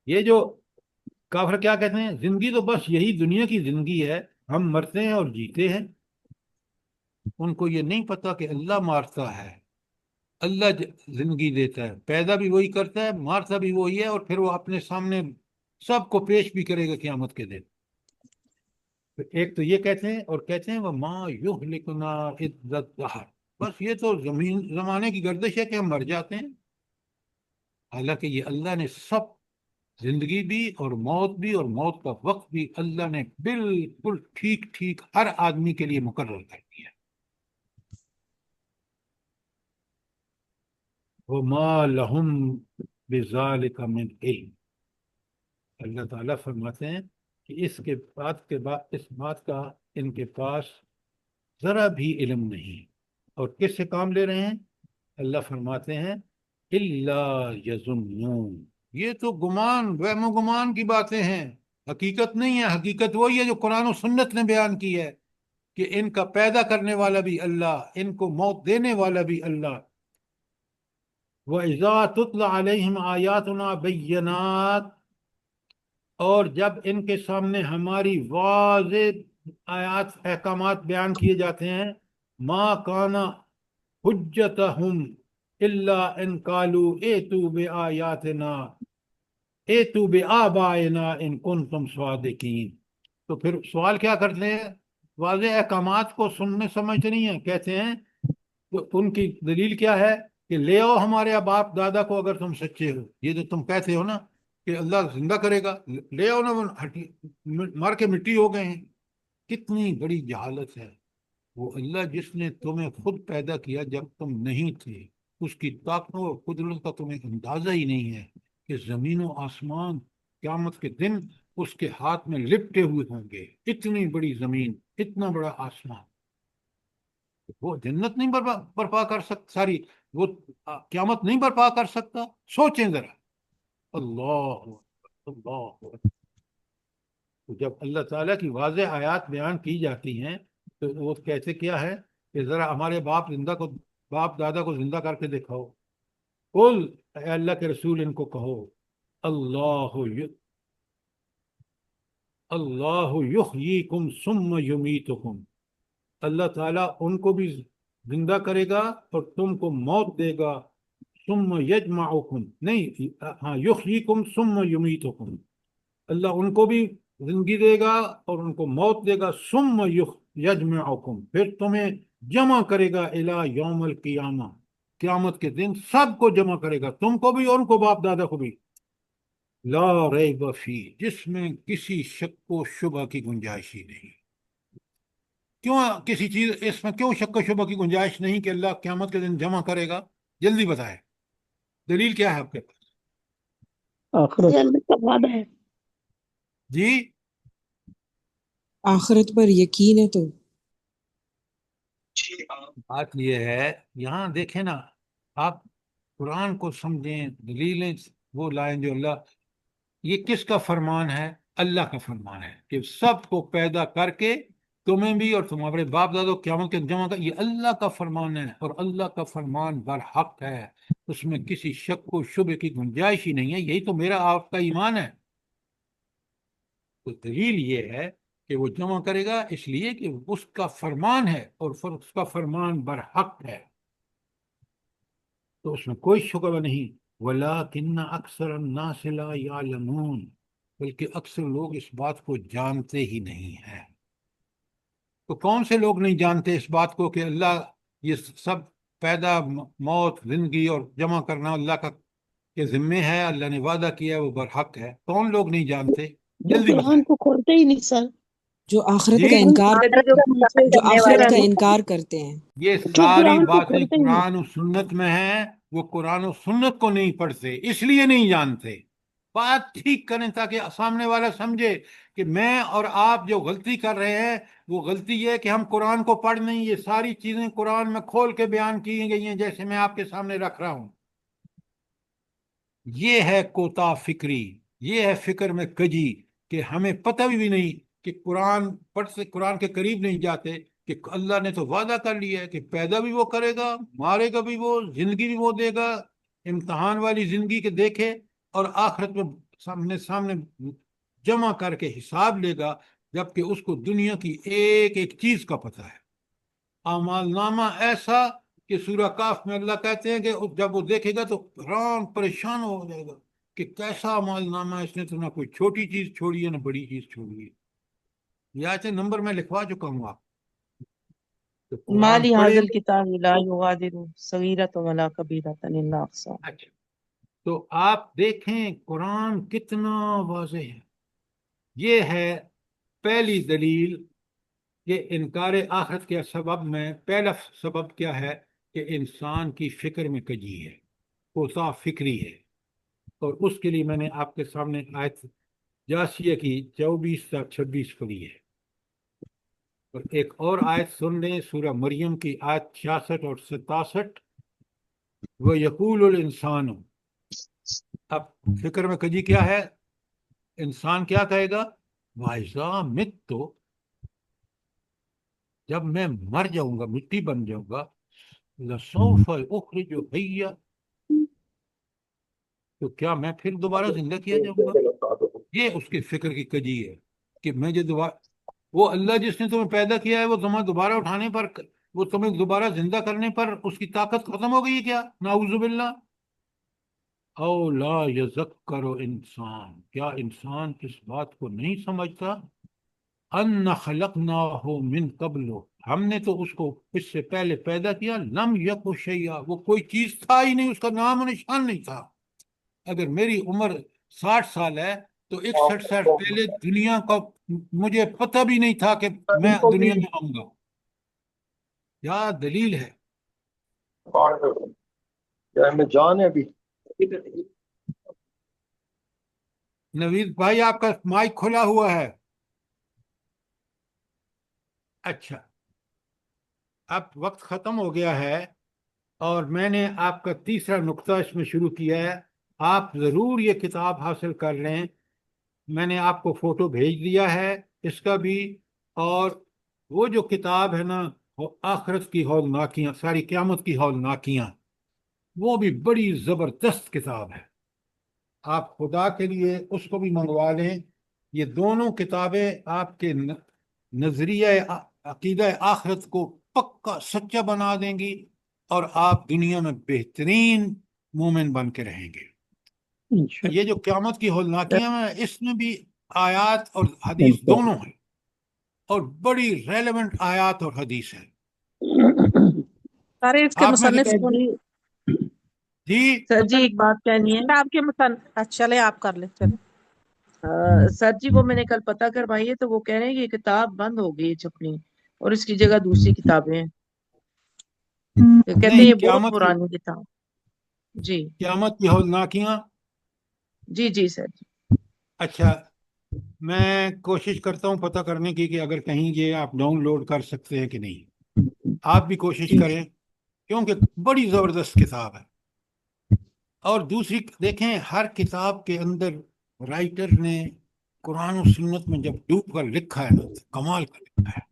یہ جو کافر کیا کہتے ہیں؟ زندگی تو بس یہی دنیا کی زندگی ہے، ہم مرتے ہیں اور جیتے ہیں۔ ان کو یہ نہیں پتا کہ اللہ مارتا ہے، اللہ زندگی دیتا ہے، پیدا بھی وہی کرتا ہے، مارتا بھی وہی ہے، اور پھر وہ اپنے سامنے سب کو پیش بھی کرے گا قیامت کے دن۔ تو ایک تو یہ کہتے ہیں، اور کہتے ہیں وَمَا يُهْلِكُنَا إِلَّا الدَّهْرُ، بس یہ تو زمانے کی گردش ہے کہ ہم مر جاتے ہیں۔ حالانکہ یہ اللہ نے سب، زندگی بھی اور موت کا وقت بھی اللہ نے بالکل ٹھیک ٹھیک ہر آدمی کے لیے مقرر کر دیا۔ وَمَا لَهُمْ بِذَلِكَ مِنْ عِلْمٍ، اللہ تعالیٰ فرماتے ہیں کہ اس بات کا ان کے پاس ذرا بھی علم نہیں۔ اور کس سے کام لے رہے ہیں؟ اللہ فرماتے ہیں إِلَّا يَظُنُّونَ، یہ تو گمان، وہم و گمان کی باتیں ہیں، حقیقت نہیں ہے۔ حقیقت وہی ہے جو قرآن و سنت نے بیان کی ہے، کہ ان کا پیدا کرنے والا بھی اللہ، ان کو موت دینے والا بھی اللہ۔ وَإِذَا تُتْلَى عَلَيْهِمْ آيَاتُنَا بَيِّنَاتٍ، اور جب ان کے سامنے ہماری واضح آیات احکامات بیان کیے جاتے ہیں، ما کان حجتہم الا ان قالوا ائتوا بآیاتنا ائتوا بآبائنا ان کنتم صادقین، تو پھر سوال کیا کرتے ہیں؟ واضح احکامات کو سننے سمجھتے نہیں ہیں، کہتے ہیں تو ان کی دلیل کیا ہے کہ لے آؤ ہمارے باپ دادا کو اگر تم سچے ہو۔ یہ جو تم کہتے ہو نا کہ اللہ زندہ کرے گا، لے آؤ نا، وہ مر کے مٹی ہو گئے ہیں۔ کتنی بڑی جہالت ہے۔ وہ اللہ جس نے تمہیں خود پیدا کیا جب تم نہیں تھے، اس کی طاقت اور قدرت کا تمہیں اندازہ ہی نہیں ہے کہ زمین و آسمان قیامت کے دن اس کے ہاتھ میں لپٹے ہوئے ہوں گے۔ اتنی بڑی زمین، اتنا بڑا آسمان، وہ جنت نہیں برپا کر سکتا، ساری وہ قیامت نہیں برپا کر سکتا؟ سوچیں ذرا۔ اللہ اللہ، تو جب اللہ تعالیٰ کی واضح آیات بیان کی جاتی ہیں تو وہ کہتے کیا ہے کہ ذرا ہمارے باپ دادا کو زندہ کر کے دکھاؤ۔ قل، اے اللہ کے رسول ان کو کہو، اللہ یحییکم ثم یمیتکم، اللہ تعالیٰ ان کو بھی زندہ کرے گا اور تم کو موت دے گا۔ ثم یجمعکم، نہیں، ہاں، یحییکم ثم یمیتکم، اللہ ان کو بھی زندگی دے گا اور ان کو موت دے گا۔ ثم یجمعکم، پھر تمہیں جمع کرے گا الی یوم القیامہ، قیامت کے دن سب کو جمع کرے گا، تم کو بھی اور ان کو، باپ دادا کو بھی۔ لا ریب فی، جس میں کسی شک و شبہ کی گنجائش ہی نہیں۔ کیوں کسی چیز اس میں کیوں شک و شبہ کی گنجائش نہیں کہ اللہ قیامت کے دن جمع کرے گا؟ جلدی بتائے، دلیل کیا ہے آپ کے پاس؟
آخرت،
جنت کا وعدہ ہے۔
جی،
آخرت پر یقین ہے تو
بات یہ ہے، یہاں دیکھیں نا آپ، قرآن کو سمجھیں، دلیلیں وہ لائیں جو اللہ، یہ کس کا فرمان ہے؟ اللہ کا فرمان ہے کہ سب کو پیدا کر کے تمہیں بھی اور تمہارے باپ دادا قیامت کے جمع کر، یہ اللہ کا فرمان ہے، اور اللہ کا فرمان برحق ہے، اس میں کسی شک و شبہ کی گنجائش ہی نہیں ہے۔ یہی تو میرا آپ کا ایمان ہے۔ تو دلیل یہ ہے کہ وہ جمع کرے گا اس لیے کہ اس کا فرمان ہے اور اس کا فرمان برحق ہے، تو اس میں کوئی شبہ نہیں۔ وَلَٰكِنَّ أَكْثَرَ النَّاسِ لَا يَعْلَمُونَ، بلکہ اکثر لوگ اس بات کو جانتے ہی نہیں ہیں۔ تو کون سے لوگ نہیں جانتے اس بات کو کہ اللہ یہ سب پیدا، موت، زندگی اور جمع کرنا اللہ کا کے ذمے ہے، اللہ نے وعدہ کیا ہے، وہ برحق ہے؟ کون لوگ نہیں جانتے؟
جو
جلدی
قرآن
بتائیں۔
کو کھولتے ہی نہیں سر،
جو آخرت
جی،
کا انکار جو
کرنے
آخرت
والا
کا
بھی
انکار کرتے ہیں۔
یہ
جو
ساری
قرآن کو
باتیں
کھولتے ہی نہیں۔
قرآن و سنت میں ہیں، وہ قرآن و سنت کو نہیں پڑھتے، اس لیے نہیں جانتے۔ بات ٹھیک کریں تاکہ سامنے والا سمجھے کہ میں اور آپ جو غلطی کر رہے ہیں وہ غلطی یہ ہے کہ ہم قرآن کو پڑھ نہیں، یہ ساری چیزیں قرآن میں کھول کے بیان کی گئی ہیں جیسے میں آپ کے سامنے رکھ رہا ہوں۔ یہ ہے کوتا فکری، یہ ہے فکر میں کجی، کہ ہمیں پتہ بھی نہیں کہ قرآن پڑھتے، قرآن کے قریب نہیں جاتے کہ اللہ نے تو وعدہ کر لیا ہے کہ پیدا بھی وہ کرے گا، مارے گا بھی وہ، زندگی بھی وہ دے گا، امتحان والی زندگی کے دیکھے، اور آخرت میں سامنے جمع کر کے حساب لے گا، جبکہ اس کو دنیا کی ایک ایک چیز کا پتہ ہے۔ اعمال نامہ ایسا کہ سورہ کاف میں اللہ کہتے ہیں کہ جب وہ دیکھے گا تو حیران پریشان ہو جائے گا کہ کیسا اعمال نامہ، اس نے تو نہ کوئی چھوٹی چیز چھوڑی ہے نہ بڑی چیز چھوڑی ہے۔ یہ آیت نمبر میں لکھوا چکا ہوں آپ تو
ما
قرآن
لهذا
پڑھے۔
الكتاب لا يغادر صغيرة ولا كبيرة إلا أحصاها۔
اچھا، تو آپ دیکھیں قرآن کتنا واضح ہے۔ یہ ہے پہلی دلیل کہ انکار آخرت کے سبب میں پہلا سبب کیا ہے کہ انسان کی فکر میں کجی ہے، کوتا فکری ہے، اور اس کے لیے میں نے آپ کے سامنے آیت جاسیہ کی 24 تا 26 پڑھی ہے۔ اور ایک اور آیت سن لیں، سورہ مریم کی آیت 66 اور 67، وَيَقُولُ الْإِنسَانُ۔ اب فکر میں کجی کیا ہے؟ انسان کیا کہے گا؟ وَإِذَا مِتُّ، جب میں مر جاؤں گا، مٹی بن جاؤں گا، لَسَوْفَ أُخْرِجُ حَيًّا، تو کیا میں پھر دوبارہ زندہ کیا جاؤں گا؟ یہ اس کی فکر کی کجی ہے کہ میں جو دوبارہ، وہ اللہ جس نے تمہیں پیدا کیا ہے وہ تمہیں دوبارہ اٹھانے پر، وہ تمہیں دوبارہ زندہ کرنے پر اس کی طاقت ختم ہو گئی ہے کیا؟ نعوذ باللہ۔ او لا یذکر انسان، کیا انسان اس بات کو نہیں سمجھتا؟ ان خلقناہ من قبل، ہم نے تو اس کو اس سے پہلے پیدا کیا، لم یک شیئا، وہ کوئی چیز تھا ہی نہیں، اس کا نام و نشان نہیں تھا۔ اگر میری عمر 60 سال ہے تو 61 سال پہلے دنیا کا مجھے پتہ بھی نہیں تھا کہ میں دنیا میں آؤں گا۔ کیا دلیل ہے؟
میں جان ہے ابھی۔
نوید بھائی آپ کا مائک کھلا ہوا ہے۔ اچھا، اب وقت ختم ہو گیا ہے اور میں نے آپ کا تیسرا نقطہ اس میں شروع کیا ہے۔ آپ ضرور یہ کتاب حاصل کر لیں، میں نے آپ کو فوٹو بھیج دیا ہے اس کا بھی، اور وہ جو کتاب ہے نا آخرت کی ہولناکیاں، ساری قیامت کی ہولناکیاں، وہ بھی بڑی زبردست کتاب ہے۔ آپ خدا کے لیے اس کو بھی منگوا لیں۔ یہ دونوں کتابیں آپ کے نظریہ عقیدہ آخرت کو پکا سچا بنا دیں گی، اور آپ دنیا میں بہترین مومن بن کے رہیں گے۔ یہ جو قیامت کی ہولناکیاں ہیں، اس میں بھی آیات اور حدیث دونوں ہیں، اور بڑی ریلیونٹ آیات اور حدیث ہے۔
سارے اس کے
آپ میں
مصنف
سے
کون؟
جی
سر جی ایک بات کہنی ہے۔
آپ کے مصنف، چلے آپ کر لیں، چلے۔
سر جی وہ میں نے کل پتہ کروائی ہے تو وہ کہہ رہے ہیں کہ یہ کتاب بند ہو گئی ہے چھپنی، اور اس کی جگہ دوسری کتابیں ہیں۔ تو کہتے ہیں
نہیں،
یہ بہت پرانی کتاب۔ جی
قیامت کی ہولناکیاں،
جی جی سر جی۔
اچھا، میں کوشش کرتا ہوں پتہ کرنے کی کہ اگر کہیں یہ آپ ڈاؤن لوڈ کر سکتے ہیں کہ نہیں۔ آپ بھی کوشش کریں کیونکہ بڑی زبردست کتاب ہے۔ اور دوسری دیکھیں، ہر کتاب کے اندر رائٹر نے قرآن و سنت میں جب ڈوب کر لکھا ہے نا تو کمال کا لکھا ہے۔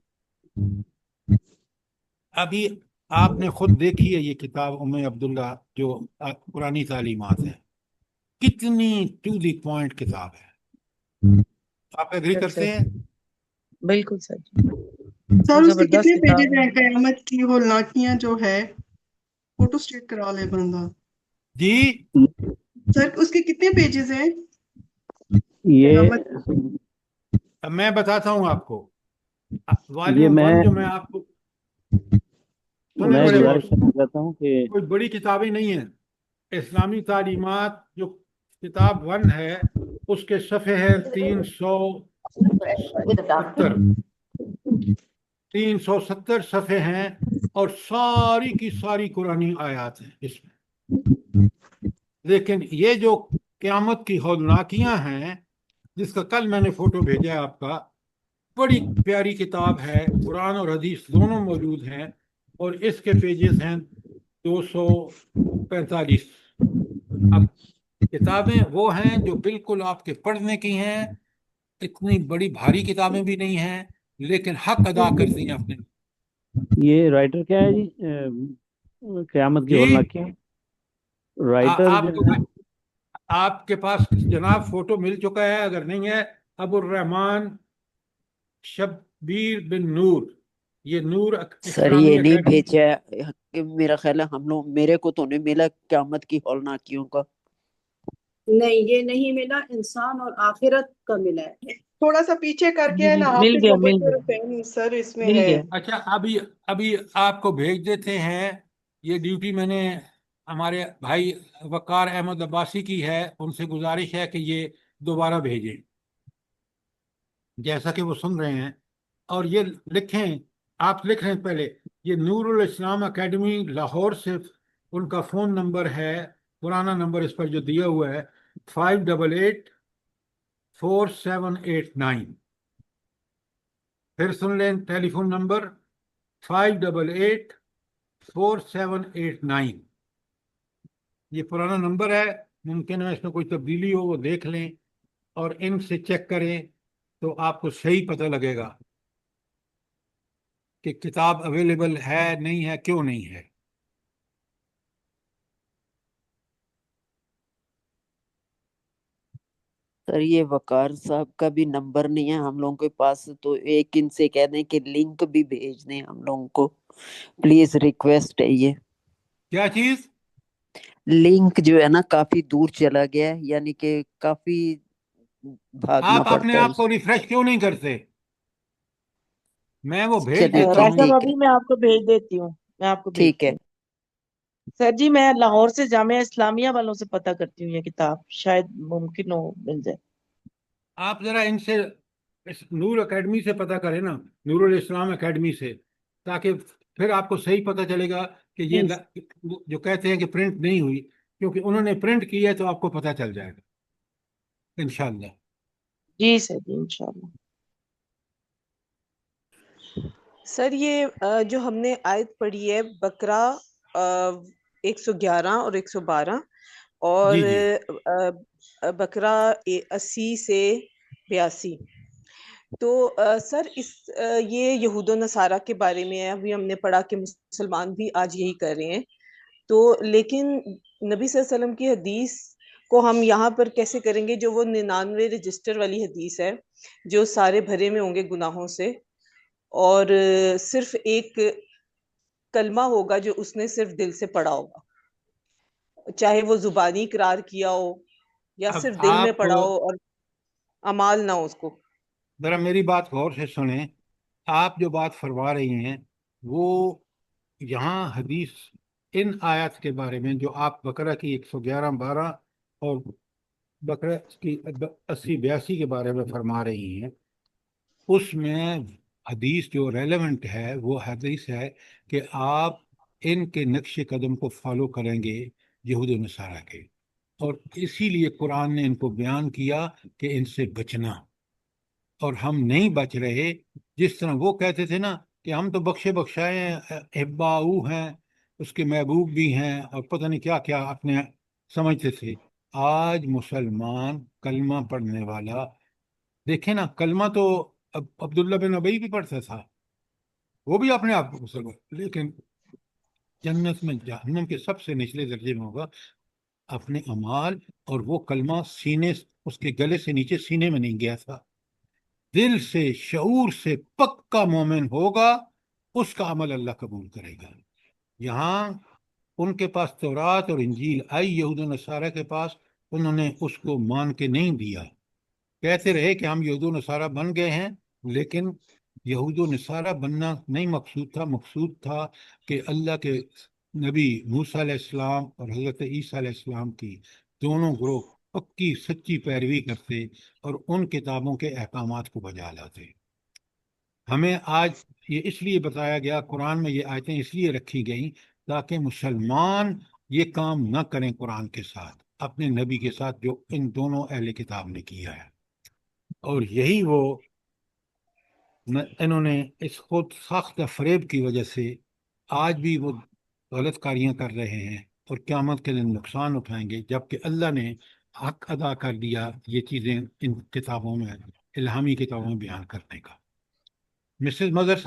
ابھی آپ نے خود دیکھی ہے یہ کتاب ام عبداللہ جو قرآنی تعلیمات ہے، کتنی ٹو دی پوائنٹ کتاب ہے۔ آپ ایگری کرتے ہیں؟
بالکل سر جی۔
سر اس کے
زبردست
کتنے
کتاب
پیجز
ہے۔
ہیں؟ قیامت کی ہولناکیاں جو ہے فوٹو اسٹیٹ کرا لے بندہ۔
جی
سر اس کے کتنے پیجز ہیں؟
یہ
قیامت
میں بتاتا ہوں آپ کو۔
یہ
والیوم
میں
1 جو میں آپ کو سنیں بڑے غور
گزارش
سے،
کرنا چاہتا ہوں کہ
کوئی بڑی کتابیں نہیں ہیں۔ اسلامی تعلیمات جو کتاب 1 ہے اس کے صفحے ہیں 370 صفحے ہیں، اور ساری کی ساری قرآنی آیات ہیں اس میں۔ لیکن یہ جو قیامت کی ہولناکیاں ہیں، جس کا کل میں نے فوٹو بھیجا ہے آپ کا، بڑی پیاری کتاب ہے، قرآن اور حدیث دونوں موجود ہیں، اور اس کے پیجز ہیں 245۔ اب کتابیں وہ ہیں جو بالکل آپ کے پڑھنے کی ہیں، اتنی بڑی بھاری کتابیں بھی نہیں ہیں، لیکن حق ادا کرتی ہیں اپنے۔
یہ رائٹر کیا ہے جی؟ قیامت کی
جی
ہولناکیاں رائٹر
آپ کے پاس جناب فوٹو مل چکا ہے، اگر نہیں ہے ابو الرحمان شبیر بن نور، یہ نور
سر
اسلامی
یہ نہیں
اکیڈمی.
بھیجا ہے کہ میرا خیال ہے ہم لوگ، میرے کو تو نہیں ملا قیامت کی ہولناکیوں کا.
نہیں یہ نہیں ملا، انسان اور آخرت کا ملا ہے.
تھوڑا سا پیچھے کر کے ہے نا،
مل
حافظ
گیا
محمد
مل
کے
گیا
حسین سر اس میں
مل
ہے.
گیا.
اچھا ابھی آپ کو بھیج دیتے ہیں. یہ ڈیوٹی میں نے ہمارے بھائی وقار احمد عباسی کی ہے، ان سے گزارش ہے کہ یہ دوبارہ بھیجیں جیسا کہ وہ سن رہے ہیں. اور یہ لکھیں، آپ لکھ رہے ہیں پہلے، یہ نور الاسلام اکیڈمی لاہور سے ان کا فون نمبر ہے، پرانا نمبر اس پر جو دیا ہوا ہے 5884789. پھر سن لیں ٹیلی فون نمبر 5884789. یہ پرانا نمبر ہے، ممکن ہے اس میں کوئی تبدیلی ہو، وہ دیکھ لیں اور ان سے چیک کریں تو آپ کو صحیح پتہ لگے گا کہ کتاب اویلیبل ہے نہیں ہے، کیوں نہیں ہے.
سر یہ وقار صاحب کا بھی نمبر نہیں ہے ہم لوگوں کے پاس، تو ایک ان سے کہہ دیں کہ لنک بھی بھیج دیں ہم لوگوں کو، پلیز ریکویسٹ ہے یہ.
کیا چیز؟
لنک جو ہے نا کافی دور چلا گیا ہے، یعنی کہ کافی بھاگنا
آپ اپنے
پڑتا ہے
آپ
اس.
کو ریفریش کیوں نہیں کرتے؟ میں وہ بھیج
چلیں
دیتا
راجہ
ہوں.
ٹھیک ہے
بھابھی میں آپ کو بھیج دیتی ہوں، میں آپ کو
ٹھیک
بھیجتی
ہے.
ہوں. سر جی میں لاہور سے جامعہ اسلامیہ والوں سے پتہ کرتی ہوں، یہ کتاب شاید ممکن ہو مل جائے.
آپ ذرا ان سے اس نور اکیڈمی سے پتہ کریں نا، نور الاسلام اکیڈمی سے، تاکہ پھر آپ کو صحیح پتہ چلے گا کہ یہ
جی
جو کہتے ہیں کہ پرنٹ نہیں ہوئی، کیونکہ انہوں نے پرنٹ کی ہے تو آپ کو پتہ چل جائے گا انشاءاللہ.
جی سر جی انشاءاللہ.
سر یہ جو ہم نے آیت پڑھی ہے بقرہ 111 اور 112 اور
جی جی
بقرہ 80 سے 82، تو سر یہ یہود و نصارہ کے بارے میں ہے. ابھی ہم نے پڑھا کہ مسلمان بھی آج یہی کر رہے ہیں، تو لیکن نبی صلی اللہ علیہ وسلم کی حدیث کو ہم یہاں پر کیسے کریں گے، جو وہ 99 رجسٹر والی حدیث ہے، جو سارے بھرے میں ہوں گے گناہوں سے، اور صرف ایک کلمہ ہوگا جو اس نے صرف دل سے پڑھا ہوگا، چاہے وہ زبانی اقرار کیا ہو یا
اب
صرف دل میں
آپ
پڑھا ہو اور اعمال نہ ہو اس کو.
ذرا میری بات غور سے سنیں. آپ جو بات فرما رہی ہیں وہ یہاں حدیث ان آیات کے بارے میں جو آپ بقرہ کی 111-12 اور بقرہ کی 80-82 کے بارے میں فرما رہی ہیں، اس میں حدیث جو ریلیونٹ ہے وہ حدیث ہے کہ آپ ان کے نقش قدم کو فالو کریں گے، یہود و نصارہ کے. اور اسی لیے قرآن نے ان کو بیان کیا کہ ان سے بچنا، اور ہم نہیں بچ رہے. جس طرح وہ کہتے تھے نا کہ ہم تو بخشے بخشائے ہیں، احباؤ ہیں، اس کے محبوب بھی ہیں، اور پتہ نہیں کیا کیا اپنے سمجھتے تھے. آج مسلمان کلمہ پڑھنے والا، دیکھیں نا، کلمہ تو عبداللہ بن ابی بھی پڑھتا تھا، وہ بھی اپنے آپ کو مسلمان، لیکن جنت میں جہنم کے سب سے نچلے درجے میں ہوگا اپنے اعمال. اور وہ کلمہ سینے، اس کے گلے سے نیچے سینے میں نہیں گیا تھا، دل سے شعور سے پکا مومن ہوگا، اس کا عمل اللہ قبول کرے گا. یہاں ان کے پاس تورات اور انجیل آئی، یہود و نصارہ کے پاس، انہوں نے اس کو مان کے نہیں دیا، کہتے رہے کہ ہم یہود و نصارہ بن گئے ہیں. لیکن یہود و نصارہ بننا نہیں مقصود تھا، مقصود تھا کہ اللہ کے نبی موسیٰ علیہ السلام اور حضرت عیسیٰ علیہ السلام کی دونوں گروہ پکی سچی پیروی کرتے اور ان کتابوں کے احکامات کو بجا لاتے. ہمیں آج یہ اس لیے بتایا گیا، قرآن میں یہ آیتیں اس لیے رکھی گئیں تاکہ مسلمان یہ کام نہ کریں قرآن کے ساتھ، اپنے نبی کے ساتھ، جو ان دونوں اہل کتاب نے کیا ہے. اور یہی وہ انہوں نے اس خود ساختہ فریب کی وجہ سے آج بھی وہ غلط کاریاں کر رہے ہیں، اور قیامت کے دن نقصان اٹھائیں گے، جبکہ اللہ نے حق ادا کر دیا یہ چیزیں ان کتابوں میں، الہامی کتابوں میں بیان کرنے کا. مسز مظہر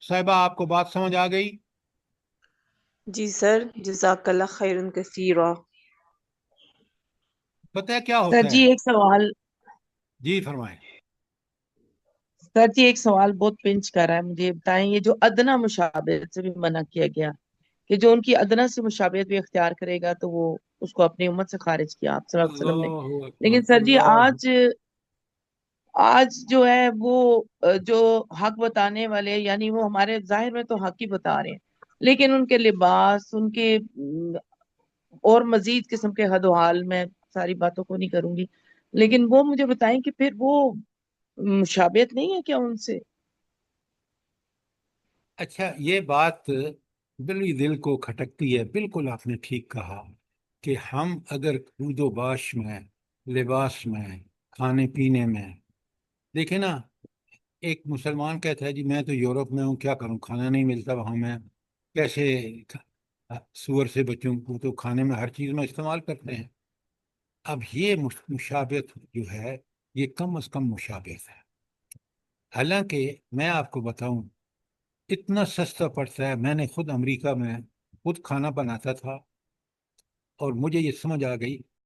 صاحبہ آپ کو بات سمجھ آ گئی؟
جی سر جزاک اللہ خیرن کثیرا.
پتہ ہے کیا
سر
ہوتا
جی
ہے؟
ایک سوال،
جی فرمائیں.
سر جی ایک سوال بہت پنچ کر رہا ہے مجھے، بتائیں یہ جو ادنا مشابہت سے بھی منع کیا گیا کہ جو ان کی ادنا سے مشابہت بھی اختیار کرے گا تو وہ اس کو اپنی امت سے خارج کیا آپ صلی اللہ علیہ وسلم نے.
اللہ
لیکن
اکبر،
سر جی
اللہ.
آج جو ہے وہ جو حق بتانے والے یعنی وہ ہمارے ظاہر میں تو حق ہی بتا رہے ہیں، لیکن ان کے لباس، ان کے اور مزید قسم کے حد و حال، میں ساری باتوں کو نہیں کروں گی، لیکن وہ مجھے بتائیں کہ پھر وہ مشابہت نہیں ہے کیا ان سے؟
اچھا، یہ بات بلی دل کو کھٹکتی ہے. بالکل آپ نے ٹھیک کہا کہ ہم اگر خود و باش میں، لباس میں، کھانے پینے میں دیکھیں نا، ایک مسلمان کہتا ہے جی میں تو یورپ میں ہوں، کیا کروں، کھانا نہیں ملتا وہاں، میں کیسے سور سے بچوں کو تو کھانے میں ہر چیز میں استعمال کرتے ہیں. اب یہ مشابہت جو ہے یہ کم از کم مشابہت ہے. حالانکہ میں آپ کو بتاؤں اتنا سستا پڑتا ہے. میں نے خود امریکہ میں خود کھانا بناتا تھا اور مجھے یہ سمجھ آ گئی